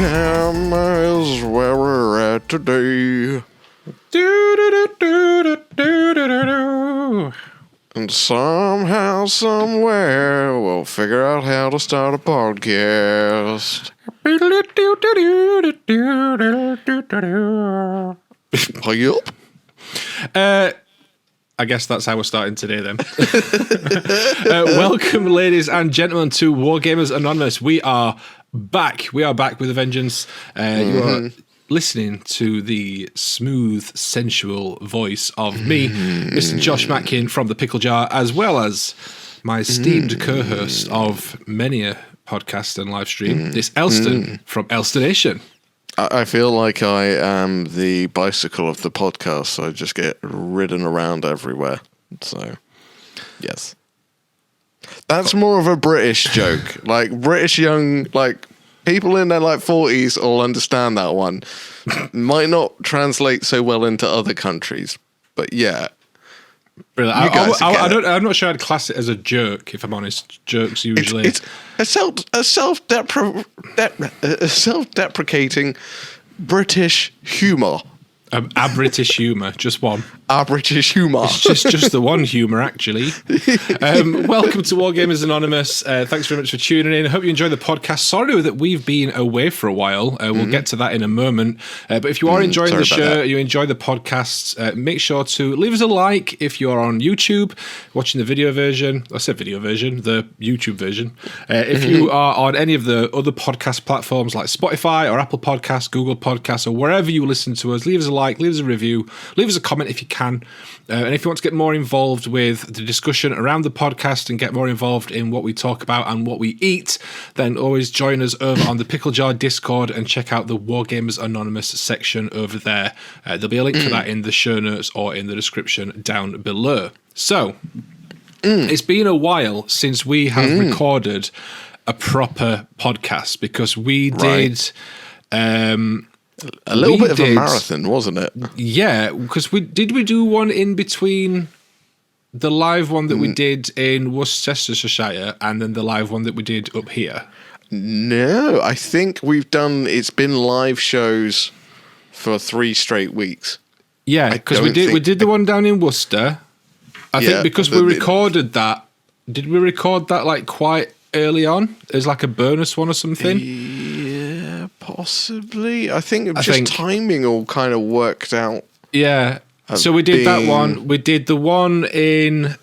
Town is where we're at today. And somehow, somewhere, we'll figure out how to start a podcast. Yup. I guess that's how we're starting today then. Welcome, ladies and gentlemen, to Wargamers Anonymous. We are back. We are back with a vengeance. You are listening to the smooth, sensual voice of me, Mr. Josh Matkin from The Pickle Jar, as well as my esteemed co-host of many a podcast and live stream, this Elston from Elston Nation. I feel like I am the bicycle of the podcast, so I just get ridden around everywhere. So, yes. That's more of a British joke. Like, British young, like, people in their, like, 40s will understand that one. Might not translate so well into other countries, but yeah. Really, I'm not sure I'd class it as a joke, if I'm honest. Jokes usually... It's a self-deprecating British humour. A British humour, just one. Our British humour. It's just the one humour, actually. Welcome to Wargamers Anonymous. Thanks very much for tuning in. I hope you enjoy the podcast. Sorry that we've been away for a while. We'll get to that in a moment. But if you are enjoying the show, you enjoy the podcasts, make sure to leave us a like if you're on YouTube, watching the video version. I said video version, the YouTube version. If you are on any of the other podcast platforms like Spotify or Apple Podcasts, Google Podcasts, or wherever you listen to us, leave us a like, leave us a review, leave us a comment if you can. And if you want to get more involved with the discussion around the podcast and get more involved in what we talk about and what we eat, then always join us over on the Pickle Jar Discord and check out the Wargamers Anonymous section over there. There'll be a link for that in the show notes or in the description down below. So, it's been a while since we have recorded a proper podcast because we did... a little bit of a marathon, wasn't it? Yeah, because we do one in between the live one that we did in Worcestershire and then the live one that we did up here? No, I think it's been live shows for 3 straight weeks. Yeah, because we did the one down in Worcester. I think because we recorded that. Did we record that like quite early on? As like a bonus one or something? Yeah, possibly. I think timing all kind of worked out. Yeah. So we did that one. We did the one in.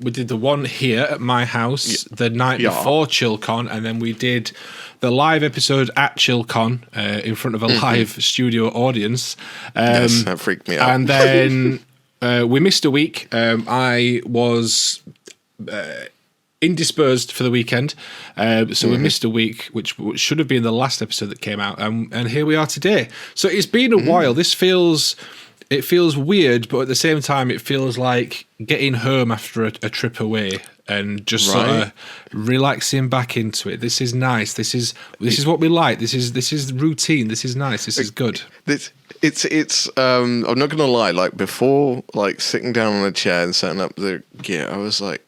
We did the one here at my house the night before ChillCon, and then we did the live episode at ChillCon in front of a live studio audience. Yes, that freaked me out. And then we missed a week. I was indisposed for the weekend, so we missed a week, which should have been the last episode that came out, and here we are today. So it's been a while. This feels weird, but at the same time it feels like getting home after a trip away and just sort of relaxing back into it. This is nice. This is what we like. This is routine. This is nice. This is good. It's I'm not gonna lie, like before, like sitting down on a chair and setting up the gear, I was like,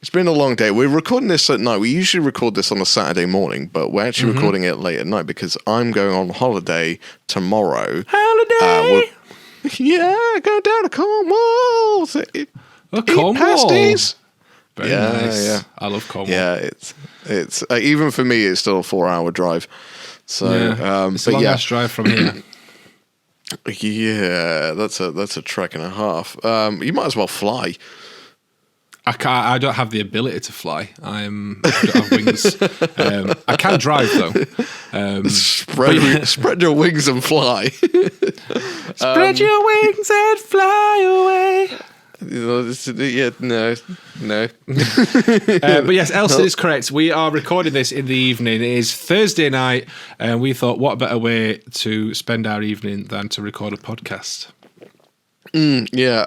it's been a long day. We're recording this at night. We usually record this on a Saturday morning, but we're actually recording it late at night because I'm going on holiday tomorrow. Holiday! Going down to Cornwall. Cornwall. Pasties. Very nice. Yeah. I love Cornwall. Yeah, it's even for me, it's still a 4-hour drive. So, it's a long-ass drive from here. Yeah, that's a trek and a half. You might as well fly. I don't have the ability to fly. I don't have wings. I can drive though. Spread your wings and fly. Spread your wings and fly away. No. But yes, Elson is correct. We are recording this in the evening. It is Thursday night, and we thought, what better way to spend our evening than to record a podcast? Yeah,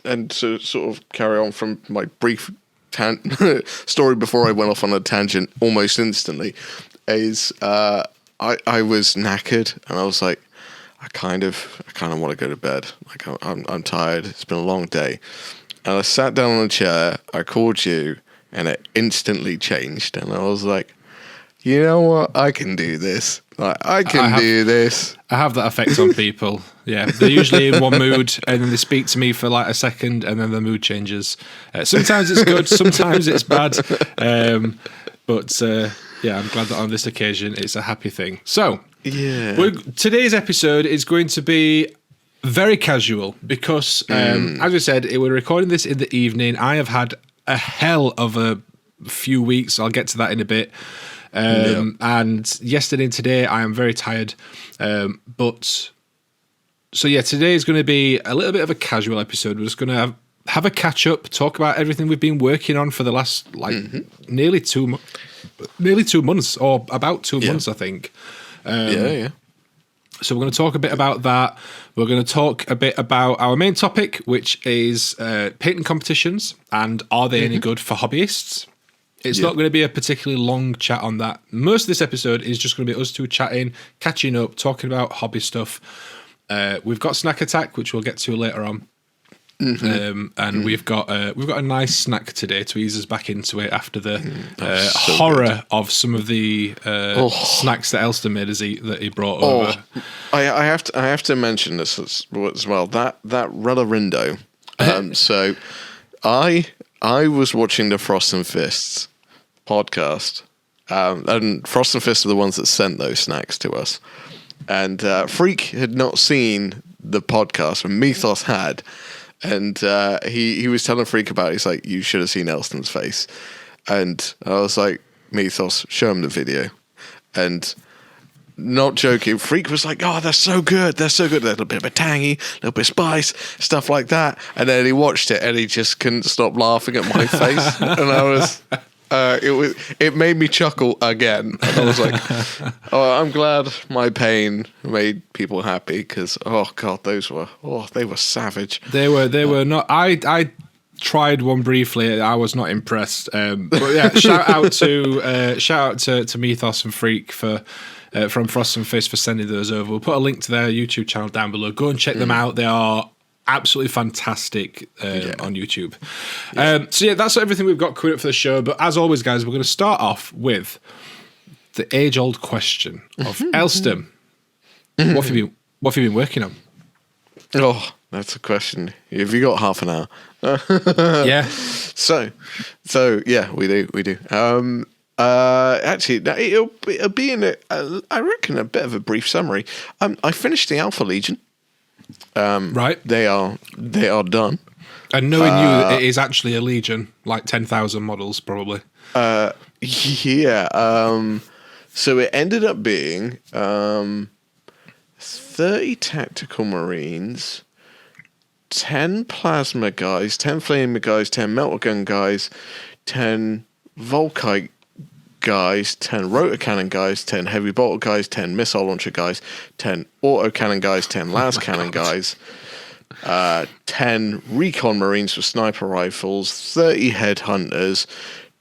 and to sort of carry on from my brief story before I went off on a tangent almost instantly, is I was knackered and I was like, I kind of want to go to bed. Like I'm tired. It's been a long day, and I sat down on a chair. I called you, and it instantly changed. And I was like, you know what? I can do this. I can do this. I have that effect on people. Yeah, they're usually in one mood, and then they speak to me for like a second, and then the mood changes. Sometimes it's good, sometimes it's bad. But I'm glad that on this occasion it's a happy thing. So, today's episode is going to be very casual because, as we said, we're recording this in the evening. I have had a hell of a few weeks. I'll get to that in a bit. And yesterday and today I am very tired. Today is going to be a little bit of a casual episode. We're just going to have a catch up, talk about everything we've been working on for the last nearly 2 months, or about 2 months, I think. So we're going to talk a bit about that. We're going to talk a bit about our main topic, which is painting competitions and are they any good for hobbyists? It's not going to be a particularly long chat on that. Most of this episode is just going to be us two chatting, catching up, talking about hobby stuff. We've got Snack Attack, which we'll get to later on. And we've got a nice snack today to ease us back into it after the horror of some of the snacks that Elston made us eat that he brought over. I have to mention this as well. That Rellarindo. So I was watching the Frost and Fists podcast, and Frost and Fists are the ones that sent those snacks to us. And Freak had not seen the podcast, and Mythos had. And he was telling Freak about it. He's like, you should have seen Elston's face. And I was like, Mythos, show him the video. And not joking, Freak was like, oh, they're so good. They're so good. They're a little bit of a tangy, a little bit of spice, stuff like that. And then he watched it and he just couldn't stop laughing at my face. And I was... it made me chuckle again. And I was like, oh, I'm glad my pain made people happy because, oh God, they were savage. They were not. I tried one briefly. I was not impressed. But yeah, shout out to Mythos and Freak from Frost and Fist for sending those over. We'll put a link to their YouTube channel down below. Go and check them out. They are absolutely fantastic on YouTube. That's everything we've got coming up for the show. But as always, guys, we're going to start off with the age-old question of Elston. What have you been working on? Oh, that's a question. Have you got half an hour? Yeah. So yeah, we do. Actually, it'll be in I reckon a bit of a brief summary. I finished the Alpha Legion. Right. They are done. And knowing you, it is actually a Legion, like 10,000 models, probably. Yeah. So it ended up being 30 tactical marines, 10 plasma guys, 10 flamer guys, 10 melter gun guys, 10 Volkite guys, 10 rotor cannon guys, 10 heavy bolter guys, 10 missile launcher guys, 10 auto cannon guys, 10 las cannon guys, 10 recon marines with sniper rifles, 30 headhunters,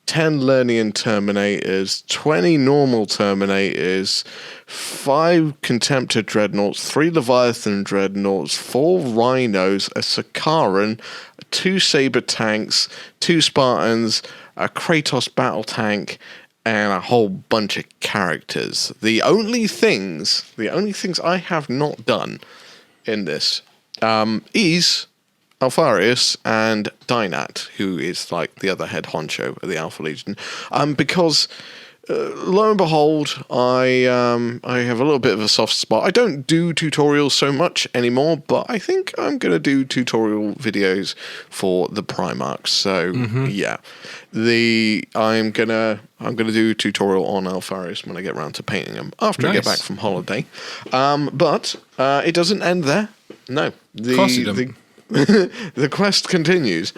10 Lernian terminators, 20 normal terminators, 5 contemptor dreadnoughts, 3 leviathan dreadnoughts, 4 rhinos, a Sakaran, 2 saber tanks, 2 Spartans, a Kratos battle tank, and a whole bunch of characters. The only things I have not done in this is Alfarius and Dynat, who is like the other head honcho of the Alpha Legion, because lo and behold, I have a little bit of a soft spot. I don't do tutorials so much anymore, but I think I'm going to do tutorial videos for the Primarchs. So yeah, I'm gonna do a tutorial on Alfarius when I get around to painting them after I get back from holiday. But it doesn't end there. No, of course it doesn't. The quest continues.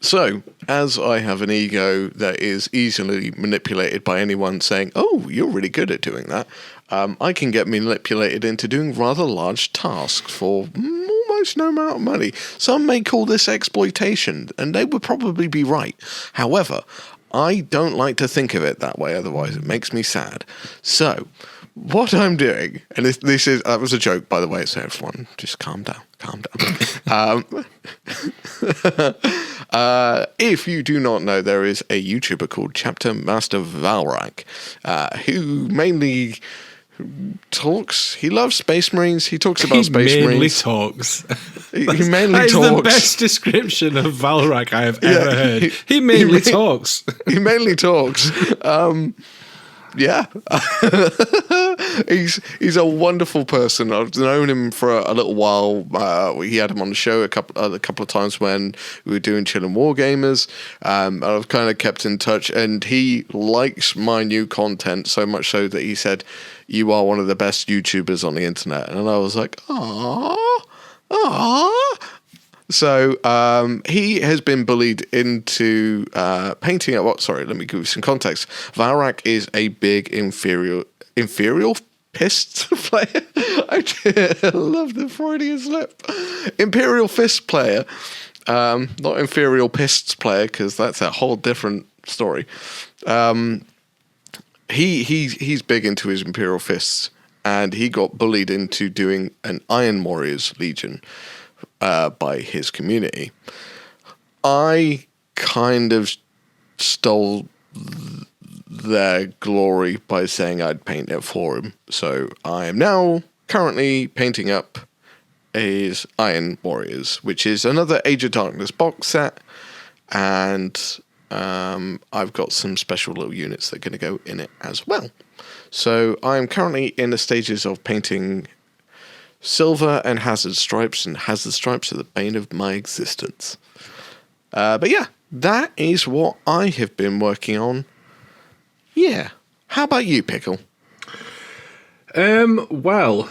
So, as I have an ego that is easily manipulated by anyone saying, oh, you're really good at doing that, I can get manipulated into doing rather large tasks for almost no amount of money. Some may call this exploitation, and they would probably be right. However, I don't like to think of it that way, otherwise it makes me sad. So, what I'm doing, and this is that was a joke, by the way, so everyone just calm down. If you do not know, there is a YouTuber called Chapter Master Valrak, who mainly talks. He loves Space Marines. He talks about Space Marines. Talks. He mainly that is talks. the best description of Valrak I have ever heard. He mainly talks. He mainly talks. Yeah, he's a wonderful person. I've known him for a little while. We had him on the show a couple of times when we were doing Chill and Wargamers. I've kind of kept in touch, and he likes my new content so much so that he said, "You are one of the best YouTubers on the internet," and I was like, "Aww." So he has been bullied into painting at what? Sorry, let me give you some context. Valrak is a big Imperial Fist player. I love the Freudian slip. Imperial Fist player, not Imperial Pists player, because that's a whole different story. He's big into his Imperial Fists, and he got bullied into doing an Iron Warriors Legion. By his community. I kind of stole their glory by saying I'd paint it for him. So I am now currently painting up his Iron Warriors, which is another Age of Darkness box set, and I've got some special little units that are going to go in it as well. So I'm currently in the stages of painting Silver and Hazard Stripes, and Hazard Stripes are the bane of my existence. But yeah, that is what I have been working on. Yeah. How about you, Pickle? Well,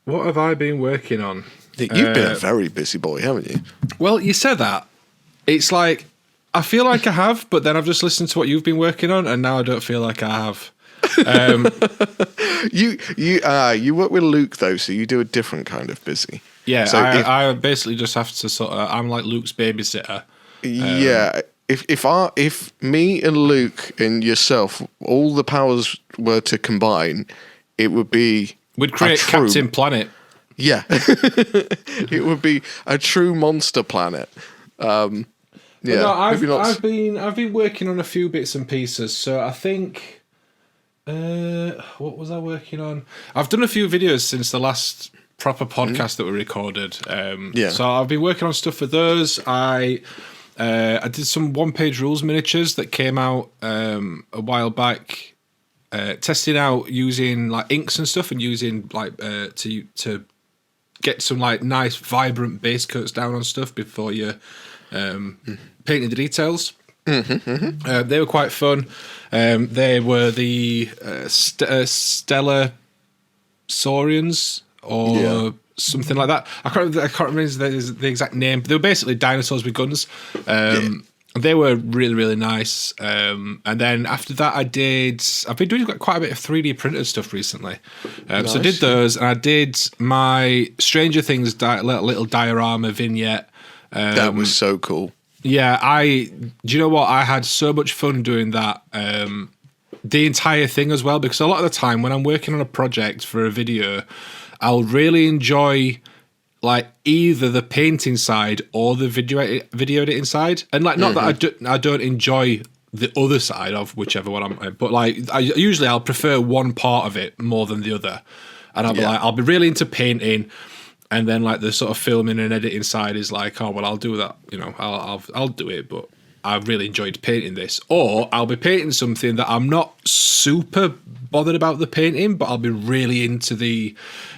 what have I been working on? You've been a very busy boy, haven't you? Well, you said that. It's like, I feel like I have, but then I've just listened to what you've been working on, and now I don't feel like I have. You work with Luke though, so you do a different kind of busy. Yeah, so I basically just have to sort of. I'm like Luke's babysitter. Yeah, if me and Luke and yourself, all the powers were to combine, it would be we'd create Captain Planet. Yeah, it would be a true monster planet. Yeah, no, I've been working on a few bits and pieces. So I think. What was I working on? I've done a few videos since the last proper podcast that we recorded. So I've been working on stuff for those. I did some one-page rules miniatures that came out a while back, testing out using like inks and stuff, and using like to get some like nice vibrant base coats down on stuff before you painting the details. They were quite fun. They were the Stellar Saurians or something like that. I can't remember the exact name. But they were basically dinosaurs with guns. They were really, really nice. And then after that, I've been doing quite a bit of 3D printed stuff recently. Nice. So I did those, and I did my Stranger Things little diorama vignette. That was so cool. Yeah, do you know what? I had so much fun doing that. The entire thing as well, because a lot of the time when I'm working on a project for a video, I'll really enjoy like either the painting side or the video editing side. And like, not that I don't enjoy the other side of whichever one I'm, but like I'll prefer one part of it more than the other. And I'll be really into painting. And then like the sort of filming and editing side is like, oh, well, I'll do that. You know, I'll do it, but I really enjoyed painting this. Or I'll be painting something that I'm not super bothered about the painting, but I'll be really into the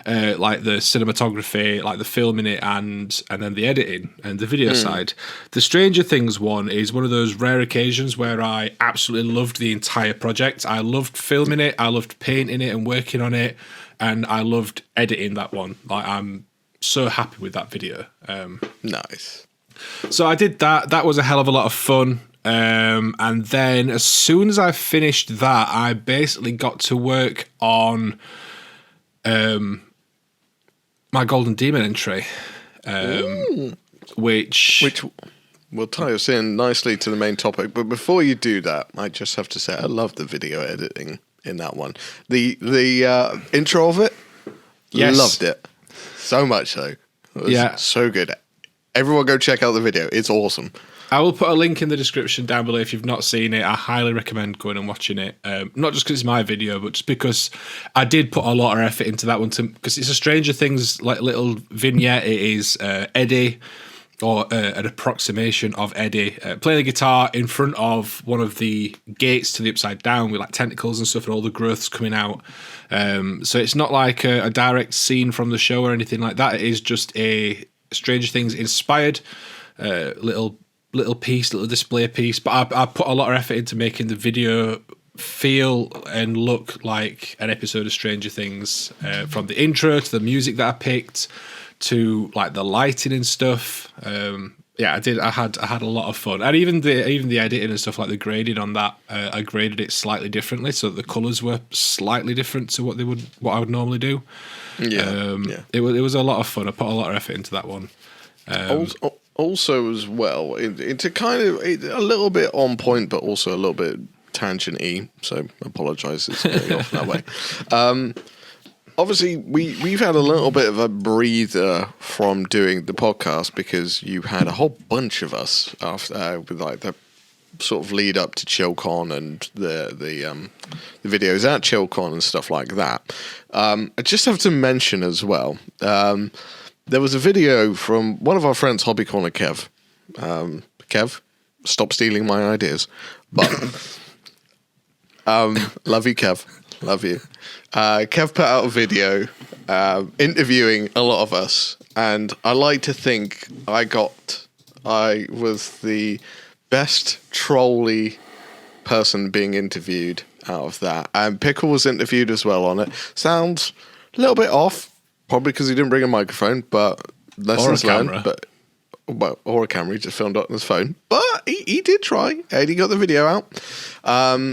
like the cinematography, like the filming it, and then the editing and the video side. The Stranger Things one is one of those rare occasions where I absolutely loved the entire project. I loved filming it, I loved painting it and working on it, and I loved editing that one. Like I'm so happy with that video. Nice. So I did that. That was a hell of a lot of fun. And then as soon as I finished that, I basically got to work on my Golden Demon entry, which will tie us in nicely to the main topic. But before you do that, I just have to say I love the video editing in that one. The intro of it, Yes. loved it so much. So it was so good. Everyone go check out the video. It's awesome. I will put a link in the description down below if you've not seen it. I highly recommend going and watching it. Not just because it's my video, but just because I did put a lot of effort into that one. Because it's a Stranger Things like little vignette. It is Eddie, or an approximation of Eddie, playing the guitar in front of one of the gates to the Upside Down with like tentacles and stuff and all the growths coming out. So it's not like a direct scene from the show or anything like that. It is just a Stranger Things inspired little piece, little display piece, but I put a lot of effort into making the video feel and look like an episode of Stranger Things, from the intro to the music that I picked to like the lighting and stuff. I had a lot of fun, and even the editing and stuff, like the grading on that, I graded it slightly differently so that the colours were slightly different to what I would normally do. It was a lot of fun. I put a lot of effort into that one. Also, as well, into kind of a little bit on point, but also a little bit tangent-y. So, apologise, it's going off that way. Obviously, we've had a little bit of a breather from doing the podcast because you had a whole bunch of us after with like the sort of lead up to ChillCon and the videos at ChillCon and stuff like that. I just have to mention as well. There was a video from one of our friends, Hobby Corner Kev. Kev, stop stealing my ideas. But love you, Kev. Love you. Kev put out a video interviewing a lot of us, and I like to think I was the best trolly person being interviewed out of that. And Pickle was interviewed as well on it. Sounds a little bit off. Probably because he didn't bring a microphone, but lessons learned. Or a camera, he just filmed it on his phone. But he did try, and he got the video out.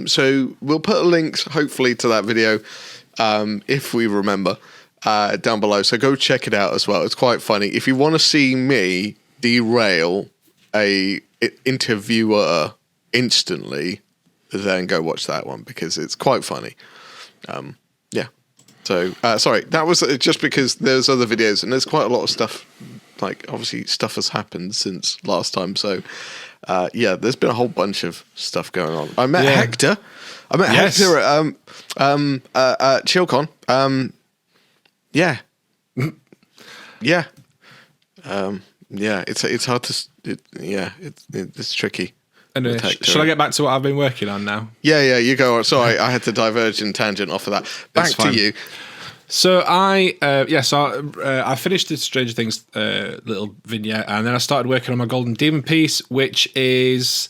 So we'll put links, hopefully, to that video, if we remember, down below. So go check it out as well. It's quite funny. If you want to see me derail a interviewer instantly, then go watch that one because it's quite funny. Yeah. So, sorry, that was just because there's other videos and there's quite a lot of stuff, like obviously stuff has happened since last time. So, there's been a whole bunch of stuff going on. I met Hector. Hector at ChillCon. It's hard to, it's tricky. Anyway, shall I get back to what I've been working on now? Yeah, you go. Sorry, I had to diverge and tangent off of that. Back to you. So I finished the Stranger Things little vignette, and then I started working on my Golden Demon piece, which is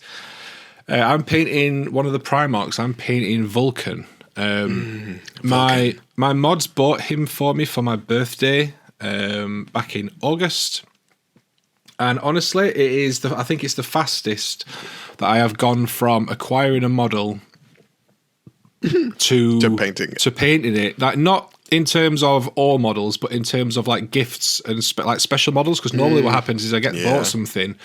I'm painting one of the Primarchs. I'm painting Vulcan. My mods bought him for me for my birthday back in August. And honestly, I think it's the fastest that I have gone from acquiring a model to painting it. Like, not in terms of all models, but in terms of like gifts and like special models. Because normally what happens is I get bought something,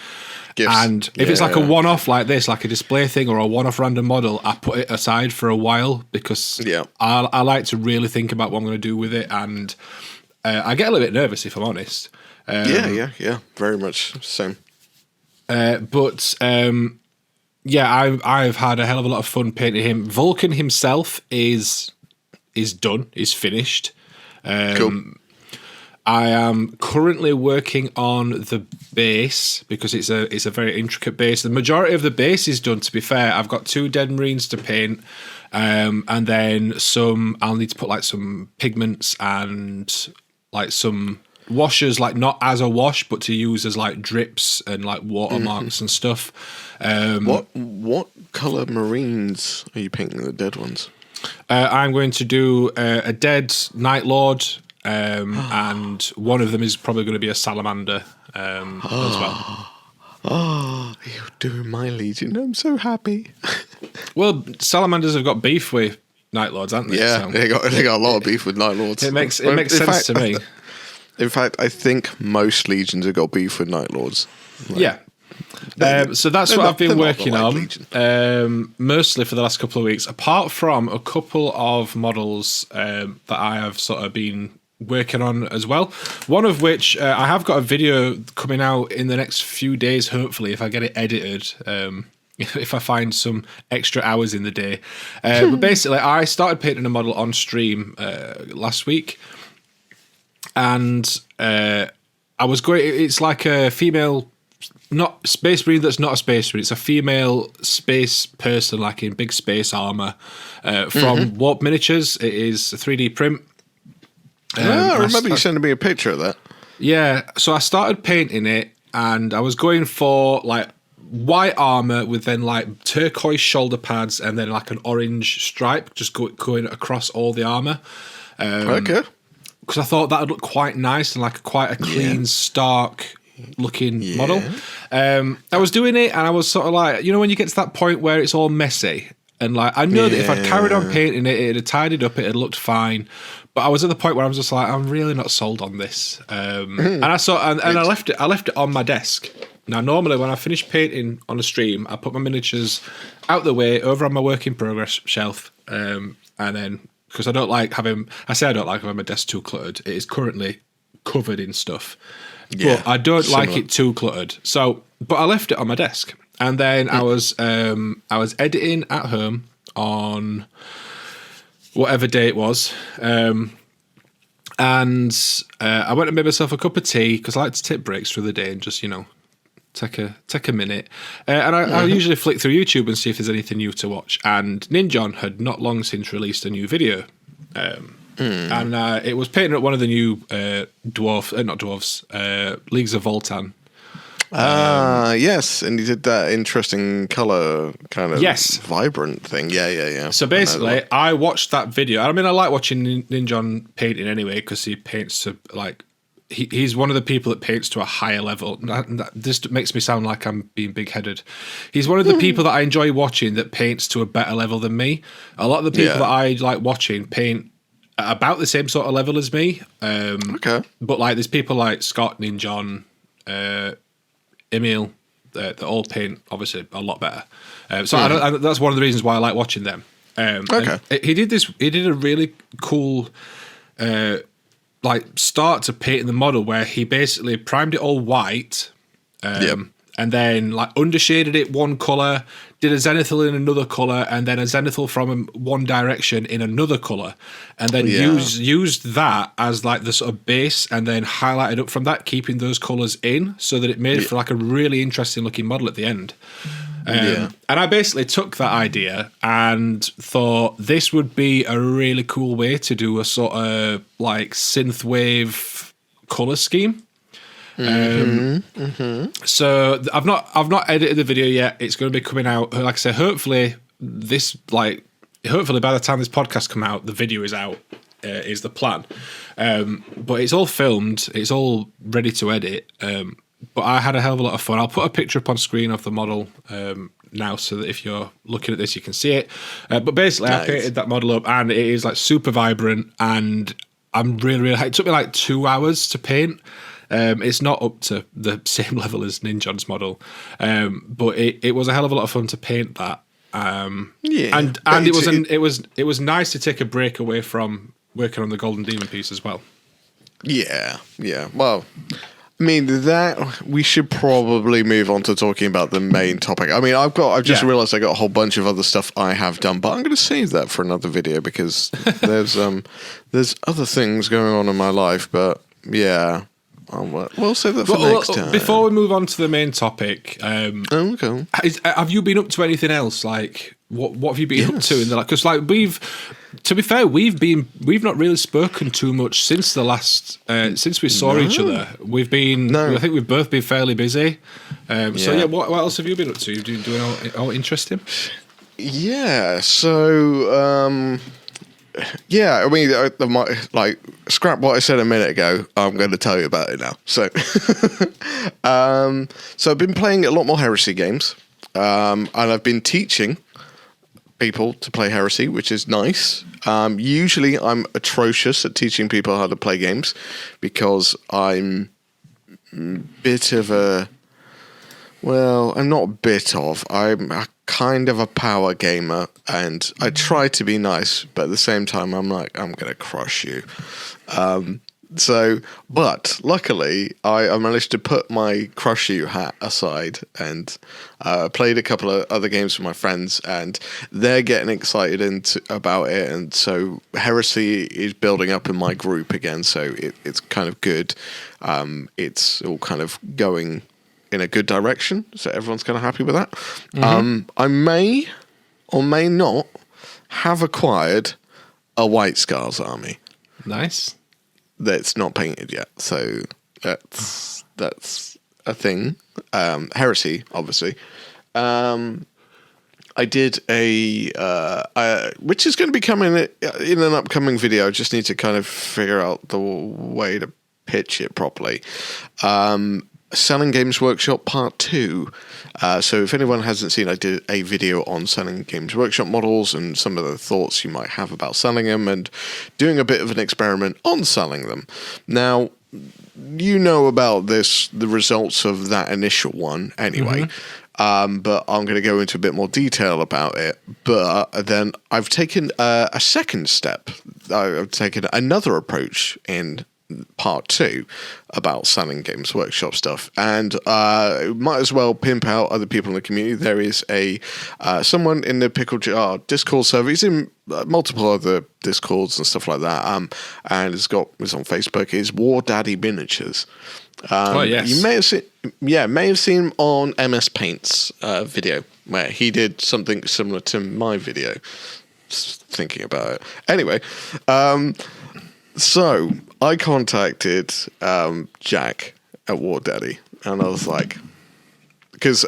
gifts. And if it's like a one-off like this, like a display thing or a one-off random model, I put it aside for a while because I like to really think about what I'm going to do with it, and I get a little bit nervous if I'm honest. Very much same. I've had a hell of a lot of fun painting him. Vulcan himself is done, is finished. Cool. I am currently working on the base because it's a very intricate base. The majority of the base is done, to be fair. I've got 2 dead marines to paint, and then I'll need to put like some pigments and like some washers, like not as a wash, but to use as like drips and like watermarks and stuff. What colour marines are you painting the dead ones? I'm going to do a dead Night Lord, and one of them is probably going to be a salamander as well. Oh, you're doing my Legion. I'm so happy. Well, salamanders have got beef with Night Lords, haven't they? Yeah, so they got a lot of beef with Night Lords. It makes sense to me. In fact, I think most Legions have got beef with Night Lords. Yeah. So that's what I've been working like on, Legion. mostly for the last couple of weeks, apart from a couple of models that I have sort of been working on as well. One of which I have got a video coming out in the next few days, hopefully, if I get it edited. If I find some extra hours in the day. But basically, I started painting a model on stream last week. And I was going, it's like a female, not space marine that's not a space marine. It's a female space person, like in big space armor from Warp Miniatures. It is a 3D print. I remember you sending me a picture of that. Yeah, so I started painting it, and I was going for like white armor with then like turquoise shoulder pads and then like an orange stripe just going across all the armor. Okay. Because I thought that would look quite nice and like quite a clean, stark looking model. I was doing it, and I was sort of like, you know, when you get to that point where it's all messy, and like I know that if I'd carried on painting it, it'd have tidied up, it had looked fine. But I was at the point where I was just like, I'm really not sold on this. And I saw, and I left it on my desk. Now, normally when I finish painting on a stream, I put my miniatures out the way over on my work in progress shelf, and then because I don't like having my desk too cluttered. It is currently covered in stuff, but I don't like it too cluttered. So, but I left it on my desk, and then I was editing at home on whatever day it was. And I went and made myself a cup of tea because I like to take breaks through the day and just, you know, take a minute. And I usually flick through YouTube and see if there's anything new to watch. And Ninjon had not long since released a new video. And it was painting up one of the new Leagues of Voltan. Yes, and he did that interesting color kind of vibrant thing. Yeah. So basically, I watched that video. I mean, I like watching Ninjon painting anyway because he paints to like he's one of the people that paints to a higher level. This makes me sound like I'm being big-headed. He's one of the people that I enjoy watching that paints to a better level than me. A lot of the people that I like watching paint at about the same sort of level as me. Okay, but like there's people like Scott, Ninjon, Emil, that all paint obviously a lot better. So that's one of the reasons why I like watching them. He did a really cool like start to painting the model where he basically primed it all white, and then like undershaded it one color, did a zenithal in another color, and then a zenithal from one direction in another color, and then used that as like the sort of base, and then highlighted up from that, keeping those colors in, so that it made it for like a really interesting looking model at the end. And I basically took that idea and thought this would be a really cool way to do a sort of like synthwave color scheme. So I've not edited the video yet. It's going to be coming out, like I say, hopefully by the time this podcast come out, the video is out, is the plan. But it's all filmed, it's all ready to edit. But I had a hell of a lot of fun. I'll put a picture up on screen of the model now, so that if you're looking at this, you can see it. But basically, nice. I painted that model up, and it is like super vibrant, and I'm really it took me like 2 hours to paint. It's not up to the same level as Ninjon's model, but it was a hell of a lot of fun to paint that. And it was nice to take a break away from working on the Golden Demon piece as well. Yeah. Well, I mean, that we should probably move on to talking about the main topic. I mean, I've just realized I got a whole bunch of other stuff I have done, but I'm going to save that for another video because there's other things going on in my life. But yeah, we'll save that for next time. Before we move on to the main topic, okay. Have you been up to anything else? Like, what have you been up to in the because like to be fair, we've not really spoken too much since the last since we saw each other. I think we've both been fairly busy. So yeah, what else have you been up to? You doing all interesting? Yeah. So yeah, I mean, like scrap what I said a minute ago. I'm going to tell you about it now. So, so I've been playing a lot more Heresy games, and I've been teaching people to play Heresy, which is nice. Usually I'm atrocious at teaching people how to play games because I'm a bit of a Well, I'm not a bit of. I'm a kind of a power gamer, and I try to be nice, but at the same time, I'm like, I'm going to crush you. But luckily, I managed to put my crush you hat aside and played a couple of other games with my friends, and they're getting excited about it. And so Heresy is building up in my group again, so it's kind of good. It's all kind of going in a good direction, so everyone's kind of happy with that. I may or may not have acquired a White Scars army. Nice. That's not painted yet, so that's a thing. Heresy, obviously. I did which is going to be coming in an upcoming video. I just need to kind of figure out the way to pitch it properly. Selling Games Workshop Part 2. So if anyone hasn't seen, I did a video on Selling Games Workshop models and some of the thoughts you might have about selling them and doing a bit of an experiment on selling them. Now, you know about the results of that initial one anyway. But I'm going to go into a bit more detail about it. But then I've taken a second step. I've taken another approach in Part 2 about selling Games Workshop stuff, and might as well pimp out other people in the community. There is someone in the Pickle Jar Discord server. He's in multiple other Discords and stuff like that, and it's on Facebook. Is War Daddy Miniatures. Yes, you may have seen him on MS Paint's video where he did something similar to my video. Just thinking about it anyway. So I contacted Jack at War Daddy, and I was like, because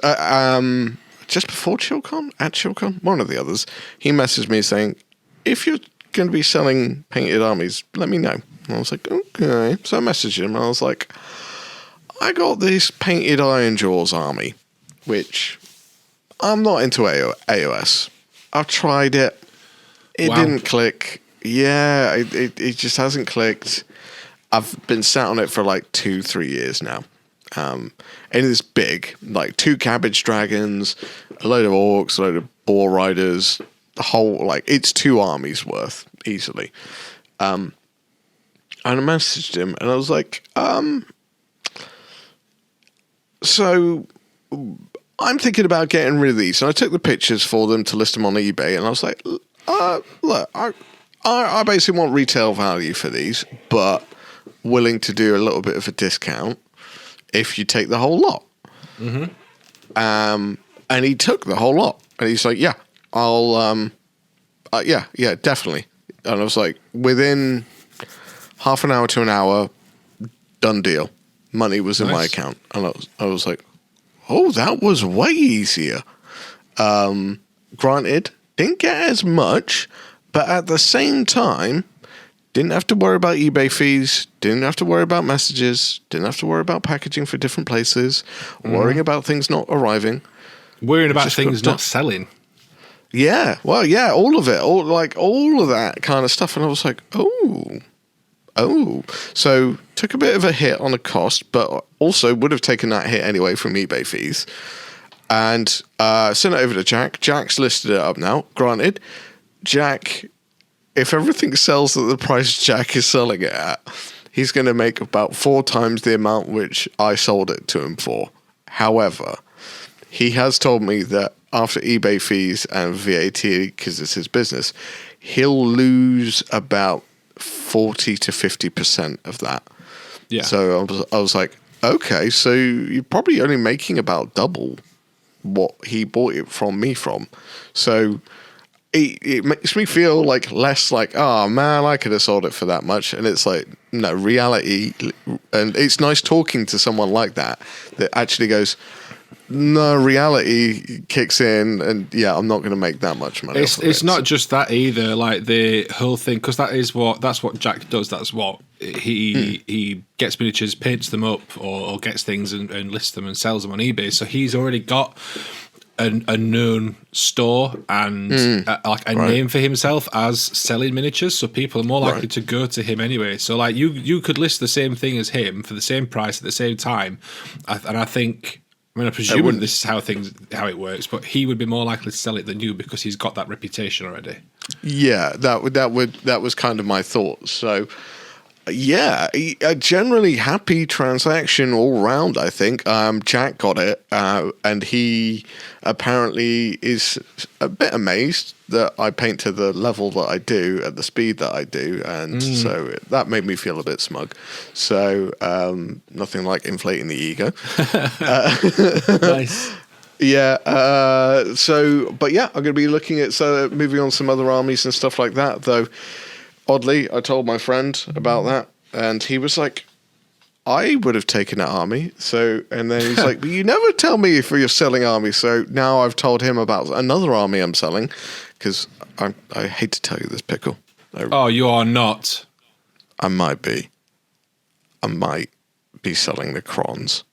just before ChillCon, one of the others, he messaged me saying, if you're going to be selling painted armies, let me know. And I was like, okay. So I messaged him, and I was like, I got this painted Iron Jaws army, which I'm not into AOS. I've tried it. It didn't click. Yeah, it just hasn't clicked. I've been sat on it for like 2-3 years now. It is big, like 2 cabbage dragons, a load of orcs, a load of boar riders, the whole, like, it's 2 armies worth, easily. And I messaged him, and I was like, so I'm thinking about getting rid of these. And I took the pictures for them to list them on eBay, and I was like, look, I basically want retail value for these, but willing to do a little bit of a discount if you take the whole lot. And he took the whole lot, and he's like, yeah, I'll, yeah, definitely. And I was like, within half an hour to an hour, done deal. Money was in my account, and I was like, oh, that was way easier. Granted, didn't get as much, but at the same time, didn't have to worry about eBay fees, didn't have to worry about messages, didn't have to worry about packaging for different places, worrying about things not arriving. Worrying about things not selling. Yeah, well, yeah, all of it, all of that kind of stuff. And I was like, oh. So took a bit of a hit on the cost, but also would have taken that hit anyway from eBay fees. And sent it over to Jack. Jack's listed it up now. Granted, Jack, if everything sells at the price Jack is selling it at, he's going to make about 4 times the amount which I sold it to him for. However, he has told me that after eBay fees and VAT, because it's his business, he'll lose about 40 to 50% of that. Yeah. So I was like, okay, so you're probably only making about double what he bought it from me from. So it makes me feel like less like, oh man, I could have sold it for that much. And it's like, no, reality. And it's nice talking to someone like that actually goes, no, reality kicks in, and yeah, I'm not going to make that much money. It's not just that either. Like the whole thing, because that's what Jack does. That's what he gets miniatures, paints them up, or gets things and lists them and sells them on eBay. So he's already got a known store and name for himself as selling miniatures. So people are more likely to go to him anyway. So like you could list the same thing as him for the same price at the same time, and I think I mean, I presume this is how it works, but he would be more likely to sell it than you because he's got that reputation already. Yeah, that was kind of my thought. So, yeah, a generally happy transaction all round. I think Jack got it, and he apparently is a bit amazed that I paint to the level that I do at the speed that I do, and so that made me feel a bit smug. So nothing like inflating the ego. Nice. Yeah. But yeah, I'm going to be looking at moving on some other armies and stuff like that. Though, oddly, I told my friend about that, and he was like, "I would have taken that army." And then he's like, "But you never tell me if you're selling armies." So now I've told him about another army I'm selling because I hate to tell you this, Pickle. Oh, you are not. I might be selling the Crons.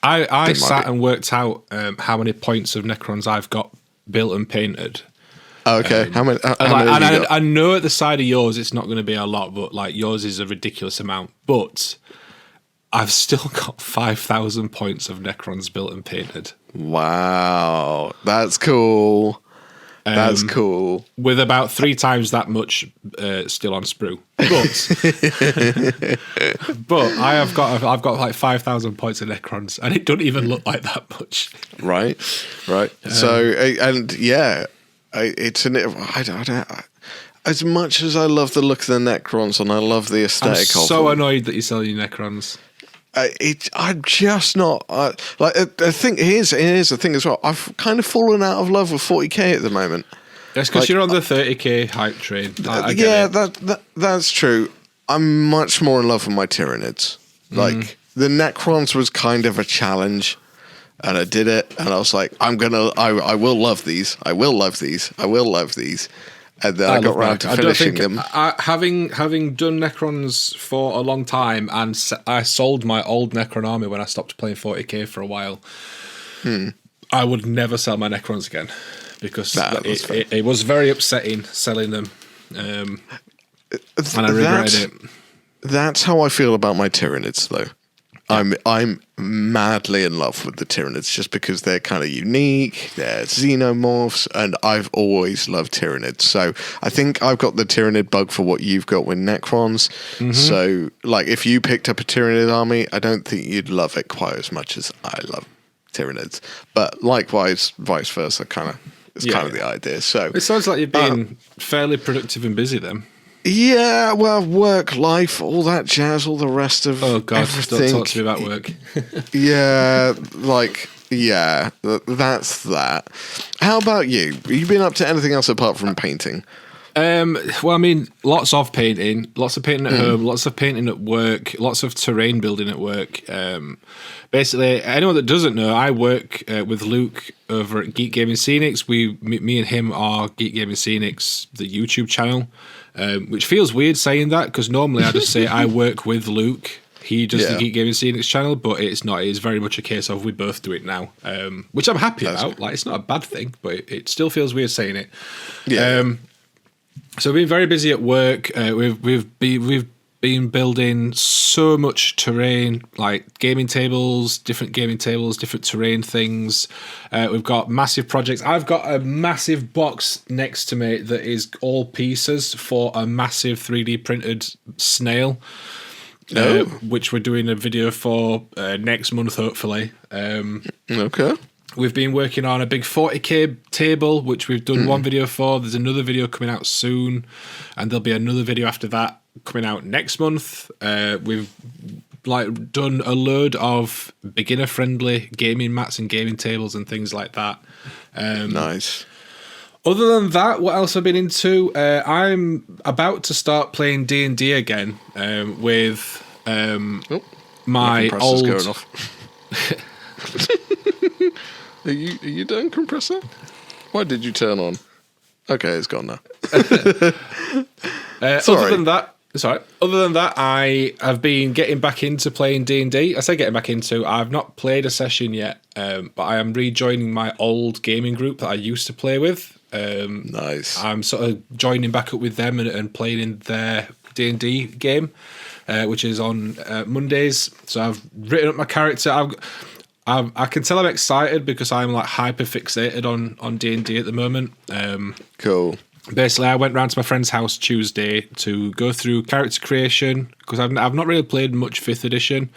I sat and worked out how many points of Necrons I've got built and painted. Okay, how many? I know at the side of yours it's not going to be a lot, but like yours is a ridiculous amount. But I've still got 5,000 points of Necrons built and painted. Wow, that's cool. That's cool. With about 3 times that much still on sprue, but I've got like 5,000 points of Necrons, and it doesn't even look like that much. Right. So and yeah, it's I don't. As much as I love the look of the Necrons and I love the aesthetic of them, so annoyed that you're selling your Necrons. I'm just not like. I think here's the thing as well. I've kind of fallen out of love with 40k at the moment. That's because you're on the 30k hype train. That's true. I'm much more in love with my Tyranids. Like the Necrons was kind of a challenge, and I did it, and I was like, I will love these. I will love these. I will love these. And then I got around to finishing them. Having done Necrons for a long time, and I sold my old Necron army when I stopped playing 40k for a while. I would never sell my Necrons again because it was very upsetting selling them, and I regretted it. That's how I feel about my Tyranids, though. I'm madly in love with the Tyranids just because they're kind of unique, they're xenomorphs, and I've always loved Tyranids. So I think I've got the Tyranid bug for what you've got with Necrons. So like if you picked up a Tyranid army, I don't think you'd love it quite as much as I love Tyranids. But likewise, vice versa, it's kind of the idea. So it sounds like you've been fairly productive and busy then. Yeah, well, work, life, all that jazz, all the rest of everything. Don't talk to me about work. That's that. How about you? Have you been up to anything else apart from painting? Well, I mean, lots of painting at home, lots of painting at work, lots of terrain building at work. Basically, anyone that doesn't know, I work with Luke over at Geek Gaming Scenics. Me and him are Geek Gaming Scenics, the YouTube channel. Which feels weird saying that because normally I just say I work with Luke. He does the Geek Gaming Scenics channel, but it's not. It's very much a case of we both do it now, which I'm happy about. Like it's not a bad thing, but it still feels weird saying it. Yeah. So we've been very busy at work. We've been building so much terrain, like gaming tables, different terrain things. We've got massive projects. I've got a massive box next to me that is all pieces for a massive 3D printed snail, which we're doing a video for next month, hopefully. Okay. We've been working on a big 40k table, which we've done one video for. There's another video coming out soon, and there'll be another video after that coming out next month. We've done a load of beginner-friendly gaming mats and gaming tables and things like that. Nice. Other than that, what else I've been into? I'm about to start playing D&D again with my old. Going off. Are you done, compressor? Why did you turn on? Okay, it's gone now. Other than that, I have been getting back into playing D&D. I say getting back into. I've not played a session yet, but I am rejoining my old gaming group that I used to play with. Nice. I'm sort of joining back up with them and playing in their D&D game, which is on Mondays. So I've written up my character. I can tell I'm excited because I'm like hyper fixated on D&D at the moment. Cool. Basically, I went round to my friend's house Tuesday to go through character creation because I've not really played much 5th edition.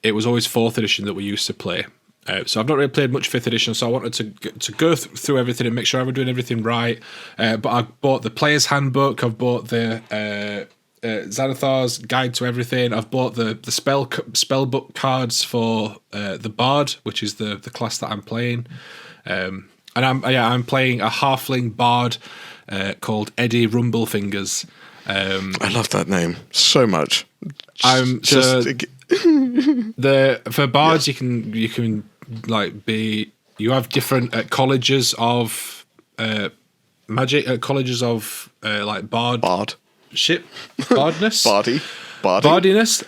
It was always 4th edition that we used to play. So I've not really played much 5th edition, so I wanted to go through everything and make sure I was doing everything right. But I bought the Player's Handbook, I've bought the Xanathar's Guide to Everything, I've bought the spell book cards for the Bard, which is the class that I'm playing. And I'm playing a halfling Bard called Eddie Rumblefingers. I love that name so much. For bards, you can like be. You have different colleges of magic, colleges of like bardness, bardiness.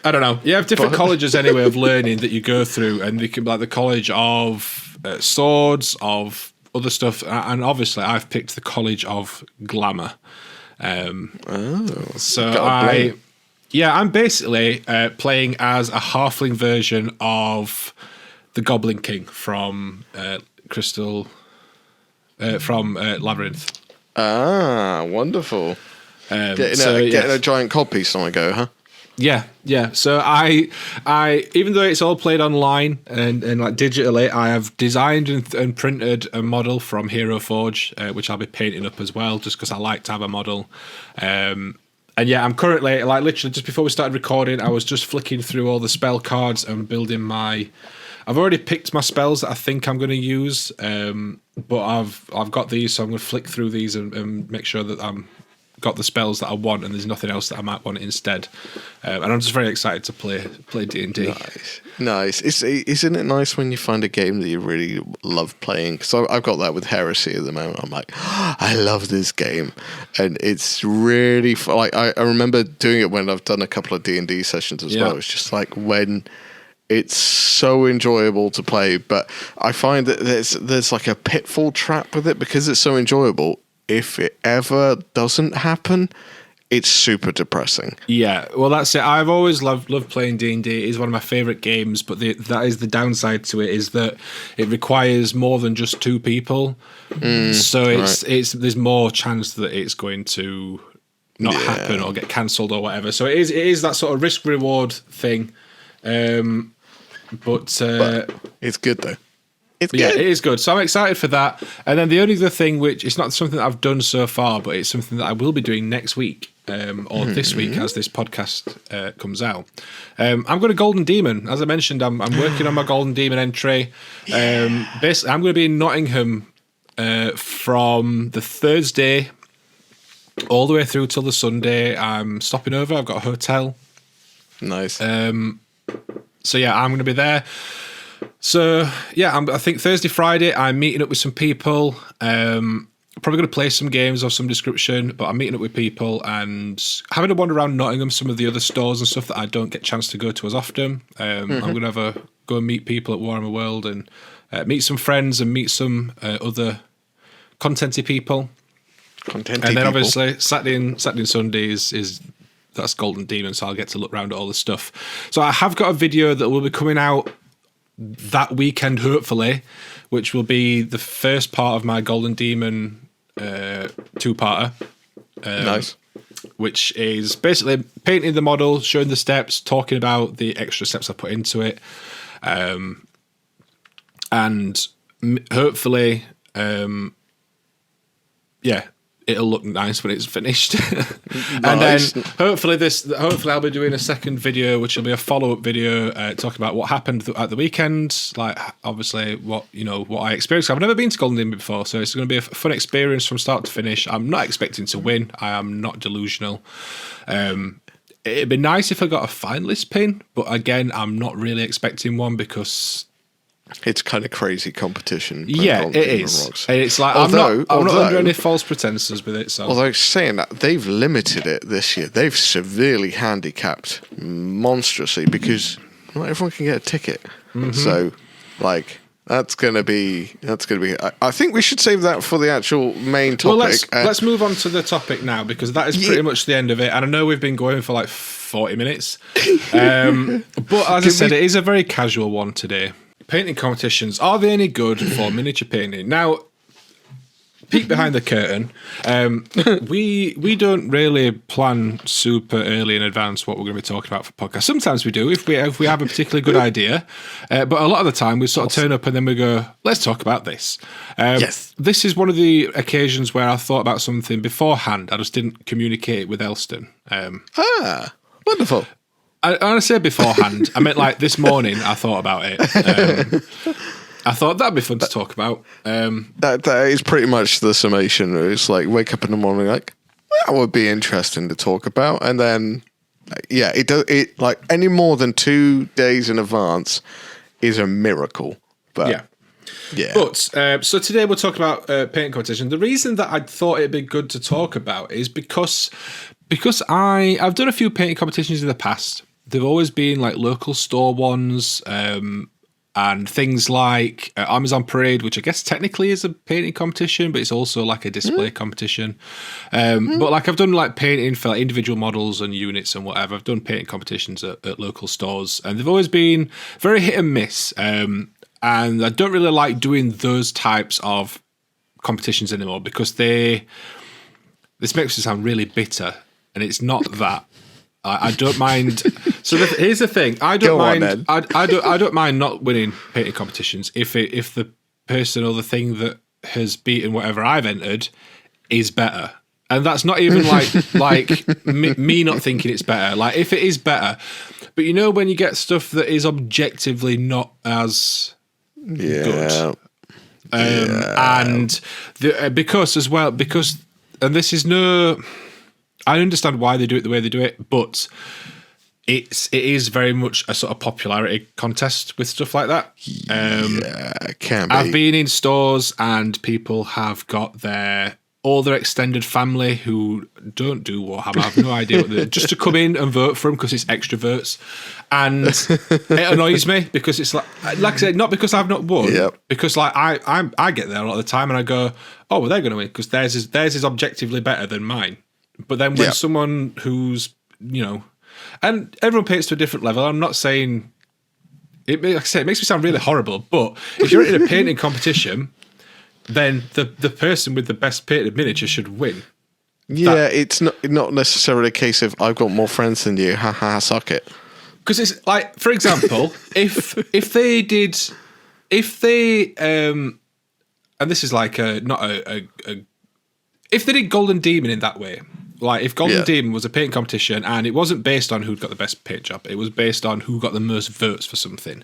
I don't know. You have different colleges anyway of learning that you go through, and you can like the college of swords, of other stuff, and obviously I've picked the college of glamour. I'm basically playing as a halfling version of the Goblin King from Labyrinth. Ah, wonderful. Getting a giant codpiece on a go, huh? Yeah. So I even though it's all played online and like digitally, I have designed and printed a model from Hero Forge, which I'll be painting up as well, just because I like to have a model. And yeah, I'm currently, like literally just before we started recording, I was just flicking through all the spell cards and building my... I've already picked my spells that I think I'm going to use, but I've got these, so I'm going to flick through these and make sure that I'm got the spells that I want, and there's nothing else that I might want instead. And I'm just very excited to play D&D. Nice. Isn't it nice when you find a game that you really love playing? Because I've got that with Heresy at the moment. I'm like, I love this game, and it's really like I remember doing it when I've done a couple of D&D sessions as well. It's just like when it's so enjoyable to play, but I find that there's like a pitfall trap with it because it's so enjoyable. If it ever doesn't happen, it's super depressing. Yeah, well, that's it. I've always loved playing D&D. It is one of my favourite games, but that is the downside to it, is that it requires more than just 2 people. So there's more chance that it's going to not happen or get cancelled or whatever. So it is that sort of risk-reward thing. But it's good, though. Yeah, it is good. So I'm excited for that. And then the only other thing, which it's not something that I've done so far, but it's something that I will be doing next week or this week as this podcast comes out. I'm going to Golden Demon. As I mentioned, I'm working on my Golden Demon entry. Basically, I'm going to be in Nottingham from the Thursday all the way through till the Sunday. I'm stopping over. I've got a hotel. Nice. So yeah, I'm going to be there. So yeah, I think Thursday, Friday, I'm meeting up with some people. Probably going to play some games of some description, but I'm meeting up with people and having a wander around Nottingham, some of the other stores and stuff that I don't get a chance to go to as often. I'm going to go and meet people at Warhammer World and meet some friends and meet some other contenty people. And then obviously Saturday and Sunday is that's Golden Demon, so I'll get to look around at all the stuff. So I have got a video that will be coming out that weekend, hopefully, which will be the first part of my Golden Demon 2-parter. Nice. Which is basically painting the model, showing the steps, talking about the extra steps I put into it. And hopefully, it'll look nice when it's finished. And then hopefully I'll be doing a second video, which will be a follow-up video talking about what happened at the weekend, like obviously what I experienced. I've never been to Golden Demon before, so it's going to be a fun experience from start to finish. I'm not expecting to win. I am not delusional. It'd be nice if I got a finalist pin, but again, I'm not really expecting one because it's kind of crazy competition. Yeah, it is. And it's like I'm not under any false pretenses with it. So, although saying that, they've limited it this year. They've severely handicapped monstrously because not everyone can get a ticket. So, like, that's gonna be. I think we should save that for the actual main topic. Well, let's move on to the topic now because that is pretty much the end of it. And I know we've been going for like 40 minutes. But as I said, it is a very casual one today. Painting competitions, are they any good for miniature painting? Now, peek behind the curtain. We don't really plan super early in advance what we're going to be talking about for podcasts. Sometimes we do if we have a particularly good idea, but a lot of the time we sort of turn up and then we go, let's talk about this. Yes. This is one of the occasions where I thought about something beforehand. I just didn't communicate it with Elston. Wonderful. When I say beforehand, I meant like this morning I thought about it. I thought that'd be fun to talk about. That is pretty much the summation. It's like wake up in the morning, like that would be interesting to talk about, and then it like any more than 2 days in advance is a miracle. But yeah. But so today we'll talk about painting competition. The reason that I thought it'd be good to talk about is because I've done a few painting competitions in the past. They've always been like local store ones. And things like Amazon Parade, which I guess technically is a painting competition, but it's also like a display competition. But like I've done like painting for like individual models and units and whatever. I've done painting competitions at local stores, and they've always been very hit and miss. And I don't really like doing those types of competitions anymore because this makes me sound really bitter, and it's not that. I don't mind. So here's the thing: I don't mind. I don't mind not winning painting competitions if the person or the thing that has beaten whatever I've entered is better, and that's not even like me not thinking it's better. Like if it is better, but you know when you get stuff that is objectively not as good, and because this is no. I understand why they do it the way they do it, but it is very much a sort of popularity contest with stuff like that. It can be. I've been in stores and people have got all their extended family who don't do Warhammer. I have no idea what they're just to come in and vote for them because it's extroverts, and it annoys me because it's like I said, not because I've not won, because like I get there a lot of the time and I go, oh well, they're going to win because theirs is objectively better than mine. But then when someone who's, and everyone paints to a different level, I'm not saying, like I say, it makes me sound really horrible, but if you're in a painting competition, then the person with the best painted miniature should win. Yeah, it's not necessarily a case of I've got more friends than you, haha, suck it. Because it's like, for example, if they and this is like if they did Golden Demon in that way, like if Golden Demon was a painting competition and it wasn't based on who'd got the best paint job, it was based on who got the most votes for something,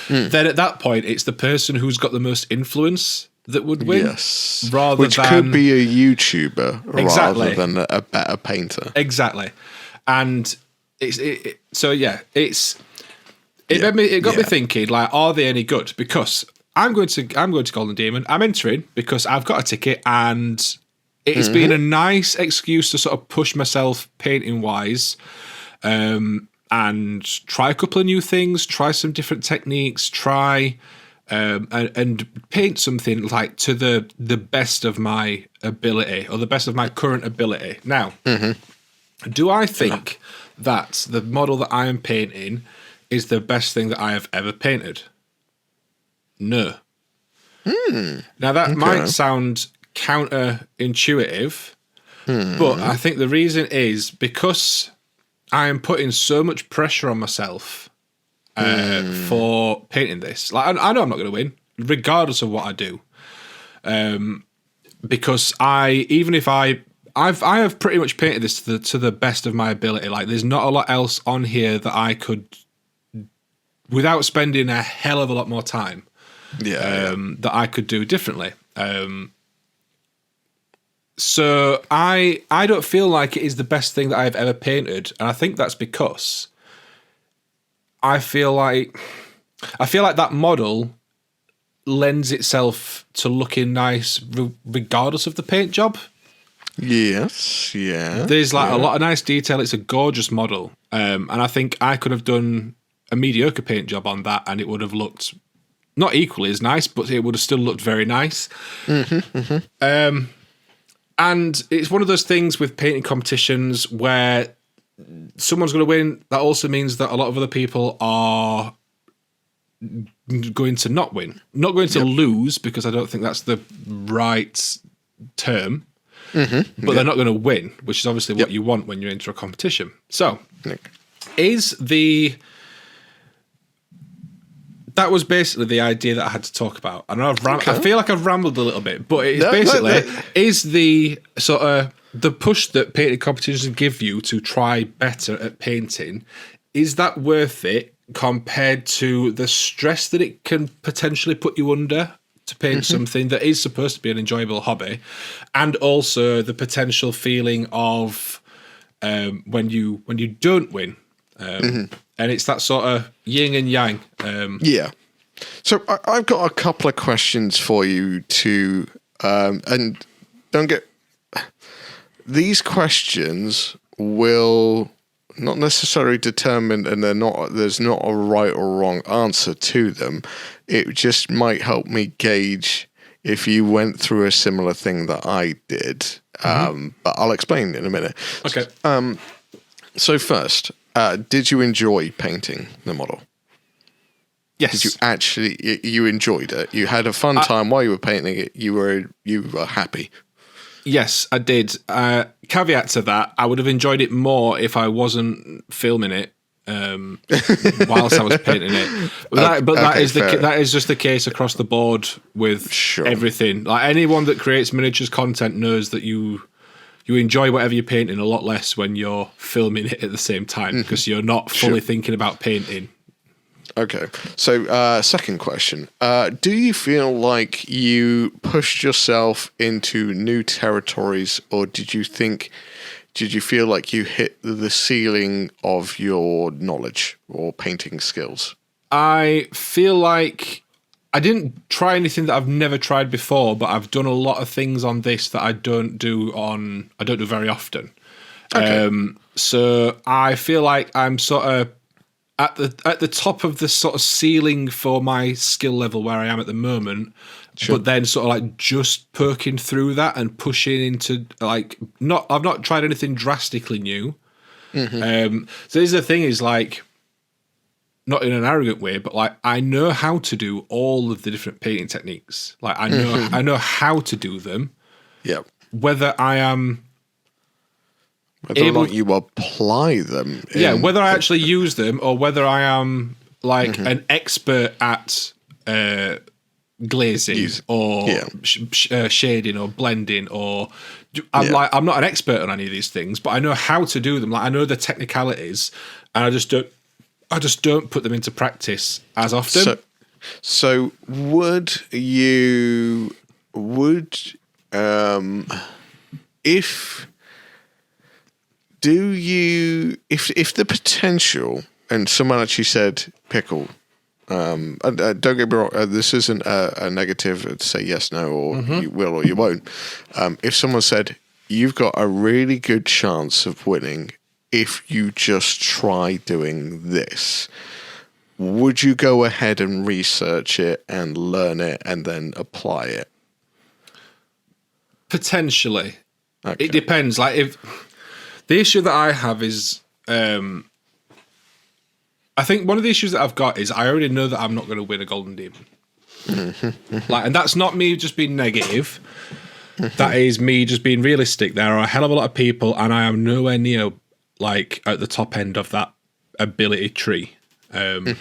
then at that point it's the person who's got the most influence that would win. Yes. Which could be a YouTuber rather than a better painter. Exactly. And it got me thinking, like, are they any good? Because I'm going to Golden Demon. I'm entering because I've got a ticket and it's been a nice excuse to sort of push myself painting wise, and try a couple of new things, try some different techniques, and paint something like to the best of my ability or the best of my current ability. Now, do I think that the model that I am painting is the best thing that I have ever painted? No. Now that might sound counterintuitive, but I think the reason is because I am putting so much pressure on myself for painting this. Like I know I'm not going to win, regardless of what I do, because I have pretty much painted this to the best of my ability. Like there's not a lot else on here that I could, without spending a hell of a lot more time, that I could do differently. So I don't feel like it is the best thing that I've ever painted, and I think that's because I feel like that model lends itself to looking nice regardless of the paint job. Yes, yeah. There's like a lot of nice detail. It's a gorgeous model, and I think I could have done a mediocre paint job on that, and it would have looked not equally as nice, but it would have still looked very nice. And it's one of those things with painting competitions where someone's going to win. That also means that a lot of other people are going to not win, not going to lose, because I don't think that's the right term. But they're not going to win, which is obviously what you want when you're into a competition. So, that was basically the idea that I had to talk about. I know I feel like I've rambled a little bit, but it's is the sort of the push that painting competitions give you to try better at painting. Is that worth it compared to the stress that it can potentially put you under to paint something that is supposed to be an enjoyable hobby, and also the potential feeling of when you don't win, and it's that sort of yin and yang. So I've got a couple of questions for you to, and don't get these questions will not necessarily determine, and there's not a right or wrong answer to them. It just might help me gauge if you went through a similar thing that I did. But I'll explain in a minute. Okay. So first, did you enjoy painting the model? Yes. Did you actually, you enjoyed it? You had a fun time while you were painting it. You were happy. Yes, I did. Caveat to that, I would have enjoyed it more if I wasn't filming it whilst I was painting it. That is just the case across the board with everything. Like anyone that creates miniatures content knows that you enjoy whatever you're painting a lot less when you're filming it at the same time, because you're not fully thinking about painting. Okay, so second question. Do you feel like you pushed yourself into new territories, or did you feel like you hit the ceiling of your knowledge or painting skills? I feel like I didn't try anything that I've never tried before, but I've done a lot of things on this that I don't do very often. Okay. So I feel like I'm sort of at the top of the sort of ceiling for my skill level where I am at the moment, but then sort of like just perking through that and pushing into like I've not tried anything drastically new. So this is the thing, is like, not in an arrogant way, but like I know how to do all of the different painting techniques. Like I know how to do them. Yeah. Whether I am or not you apply them. Whether I actually use them, or whether I am like an expert at glazing or shading or blending, or I'm not an expert on any of these things, but I know how to do them. Like I know the technicalities, and I just don't put them into practice as often. So would you if the potential, and someone actually said pickle, and don't get me wrong, this isn't a negative to say yes, no, or you will or you won't. If someone said you've got a really good chance of winning if you just try doing this, would you go ahead and research it and learn it and then apply it? Potentially. Okay. It depends. Like if the issue that I have is, I think one of the issues that I've got is I already know that I'm not going to win a Golden Demon. Like, and that's not me just being negative. That is me just being realistic. There are a hell of a lot of people, and I am nowhere near like at the top end of that ability tree. I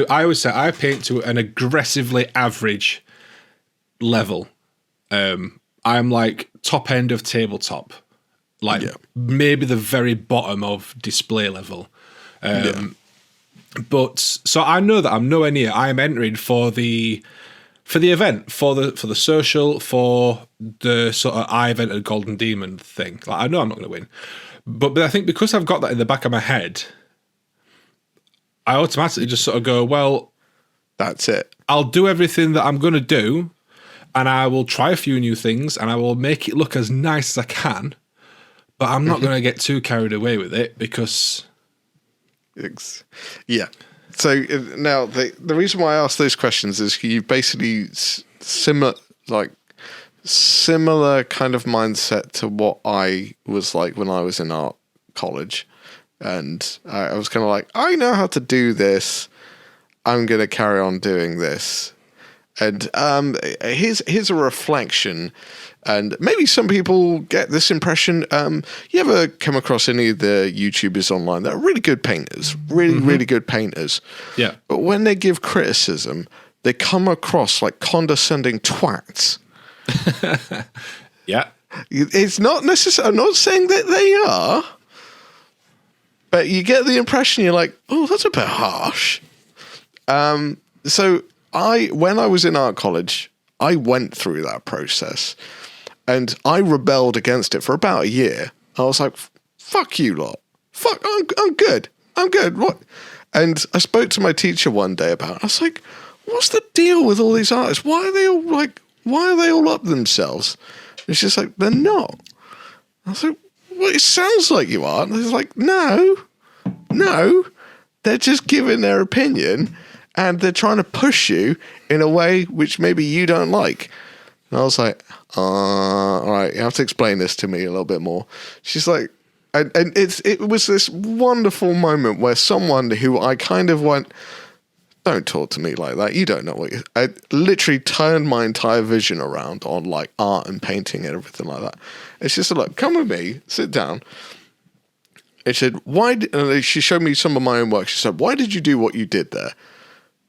always say I paint to an aggressively average level. I'm like top end of tabletop. Like maybe the very bottom of display level. But so I know that I'm nowhere near. I am entering for the event, for the social, for the sort of I invented Golden Demon thing. Like I know I'm not going to win. But I think because I've got that in the back of my head, I automatically just sort of go, well, that's it. I'll do everything that I'm going to do, and I will try a few new things, and I will make it look as nice as I can. But I'm not going to get too carried away with it because... Yeah. So now the reason why I ask those questions is you basically similar kind of mindset to what I was like when I was in art college. And I was kind of like, I know how to do this. I'm going to carry on doing this. And here's a reflection. And maybe some people get this impression. You ever come across any of the YouTubers online that are really good painters, really good painters? Yeah. But when they give criticism, they come across like condescending twats. Yeah. It's not necessarily, I'm not saying that they are, but you get the impression you're like, oh, that's a bit harsh. So when I was in art college, I went through that process and I rebelled against it for about a year. I was like, fuck you lot. Fuck, I'm good. I'm good. What? And I spoke to my teacher one day about it. I was like, what's the deal with all these artists? Why are they all up themselves? And she's like, they're not. I was like, well, it sounds like you are. And he's like, no, they're just giving their opinion and they're trying to push you in a way which maybe you don't like. And I was like, all right, you have to explain this to me a little bit more. She's like, and it was this wonderful moment where someone who I kind of went, don't talk to me like that. You don't know what you... I literally turned my entire vision around on like art and painting and everything like that. It's just like, come with me, sit down. And she said, and she showed me some of my own work. She said, why did you do what you did there?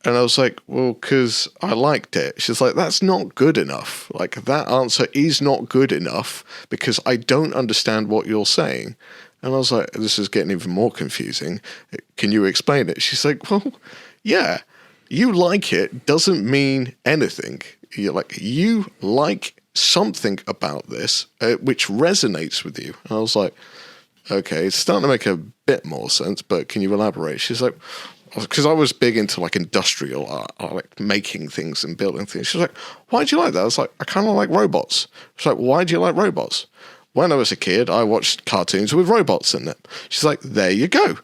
And I was like, well, because I liked it. She's like, that's not good enough. Like, that answer is not good enough because I don't understand what you're saying. And I was like, this is getting even more confusing. Can you explain it? She's like, well, yeah, you like it doesn't mean anything. You're like, you like something about this which resonates with you. And I was like, okay, it's starting to make a bit more sense, but can you elaborate? She's like, because I was big into like industrial art, like making things and building things. She's like, why do you like that? I was like, I kind of like robots. She's like, why do you like robots? When I was a kid, I watched cartoons with robots in it. She's like, there you go.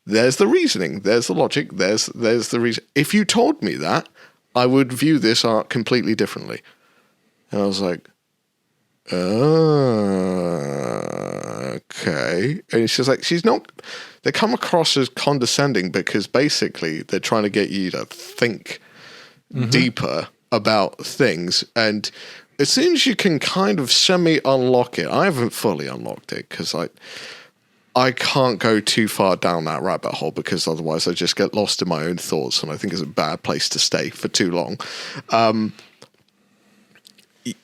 There's the reasoning. There's the logic. There's the reason. If you told me that, I would view this art completely differently. And I was like, okay. And she's like, they come across as condescending because basically they're trying to get you to think deeper about things. And as soon as you can kind of semi-unlock it, I haven't fully unlocked it because I can't go too far down that rabbit hole because otherwise I just get lost in my own thoughts and I think it's a bad place to stay for too long.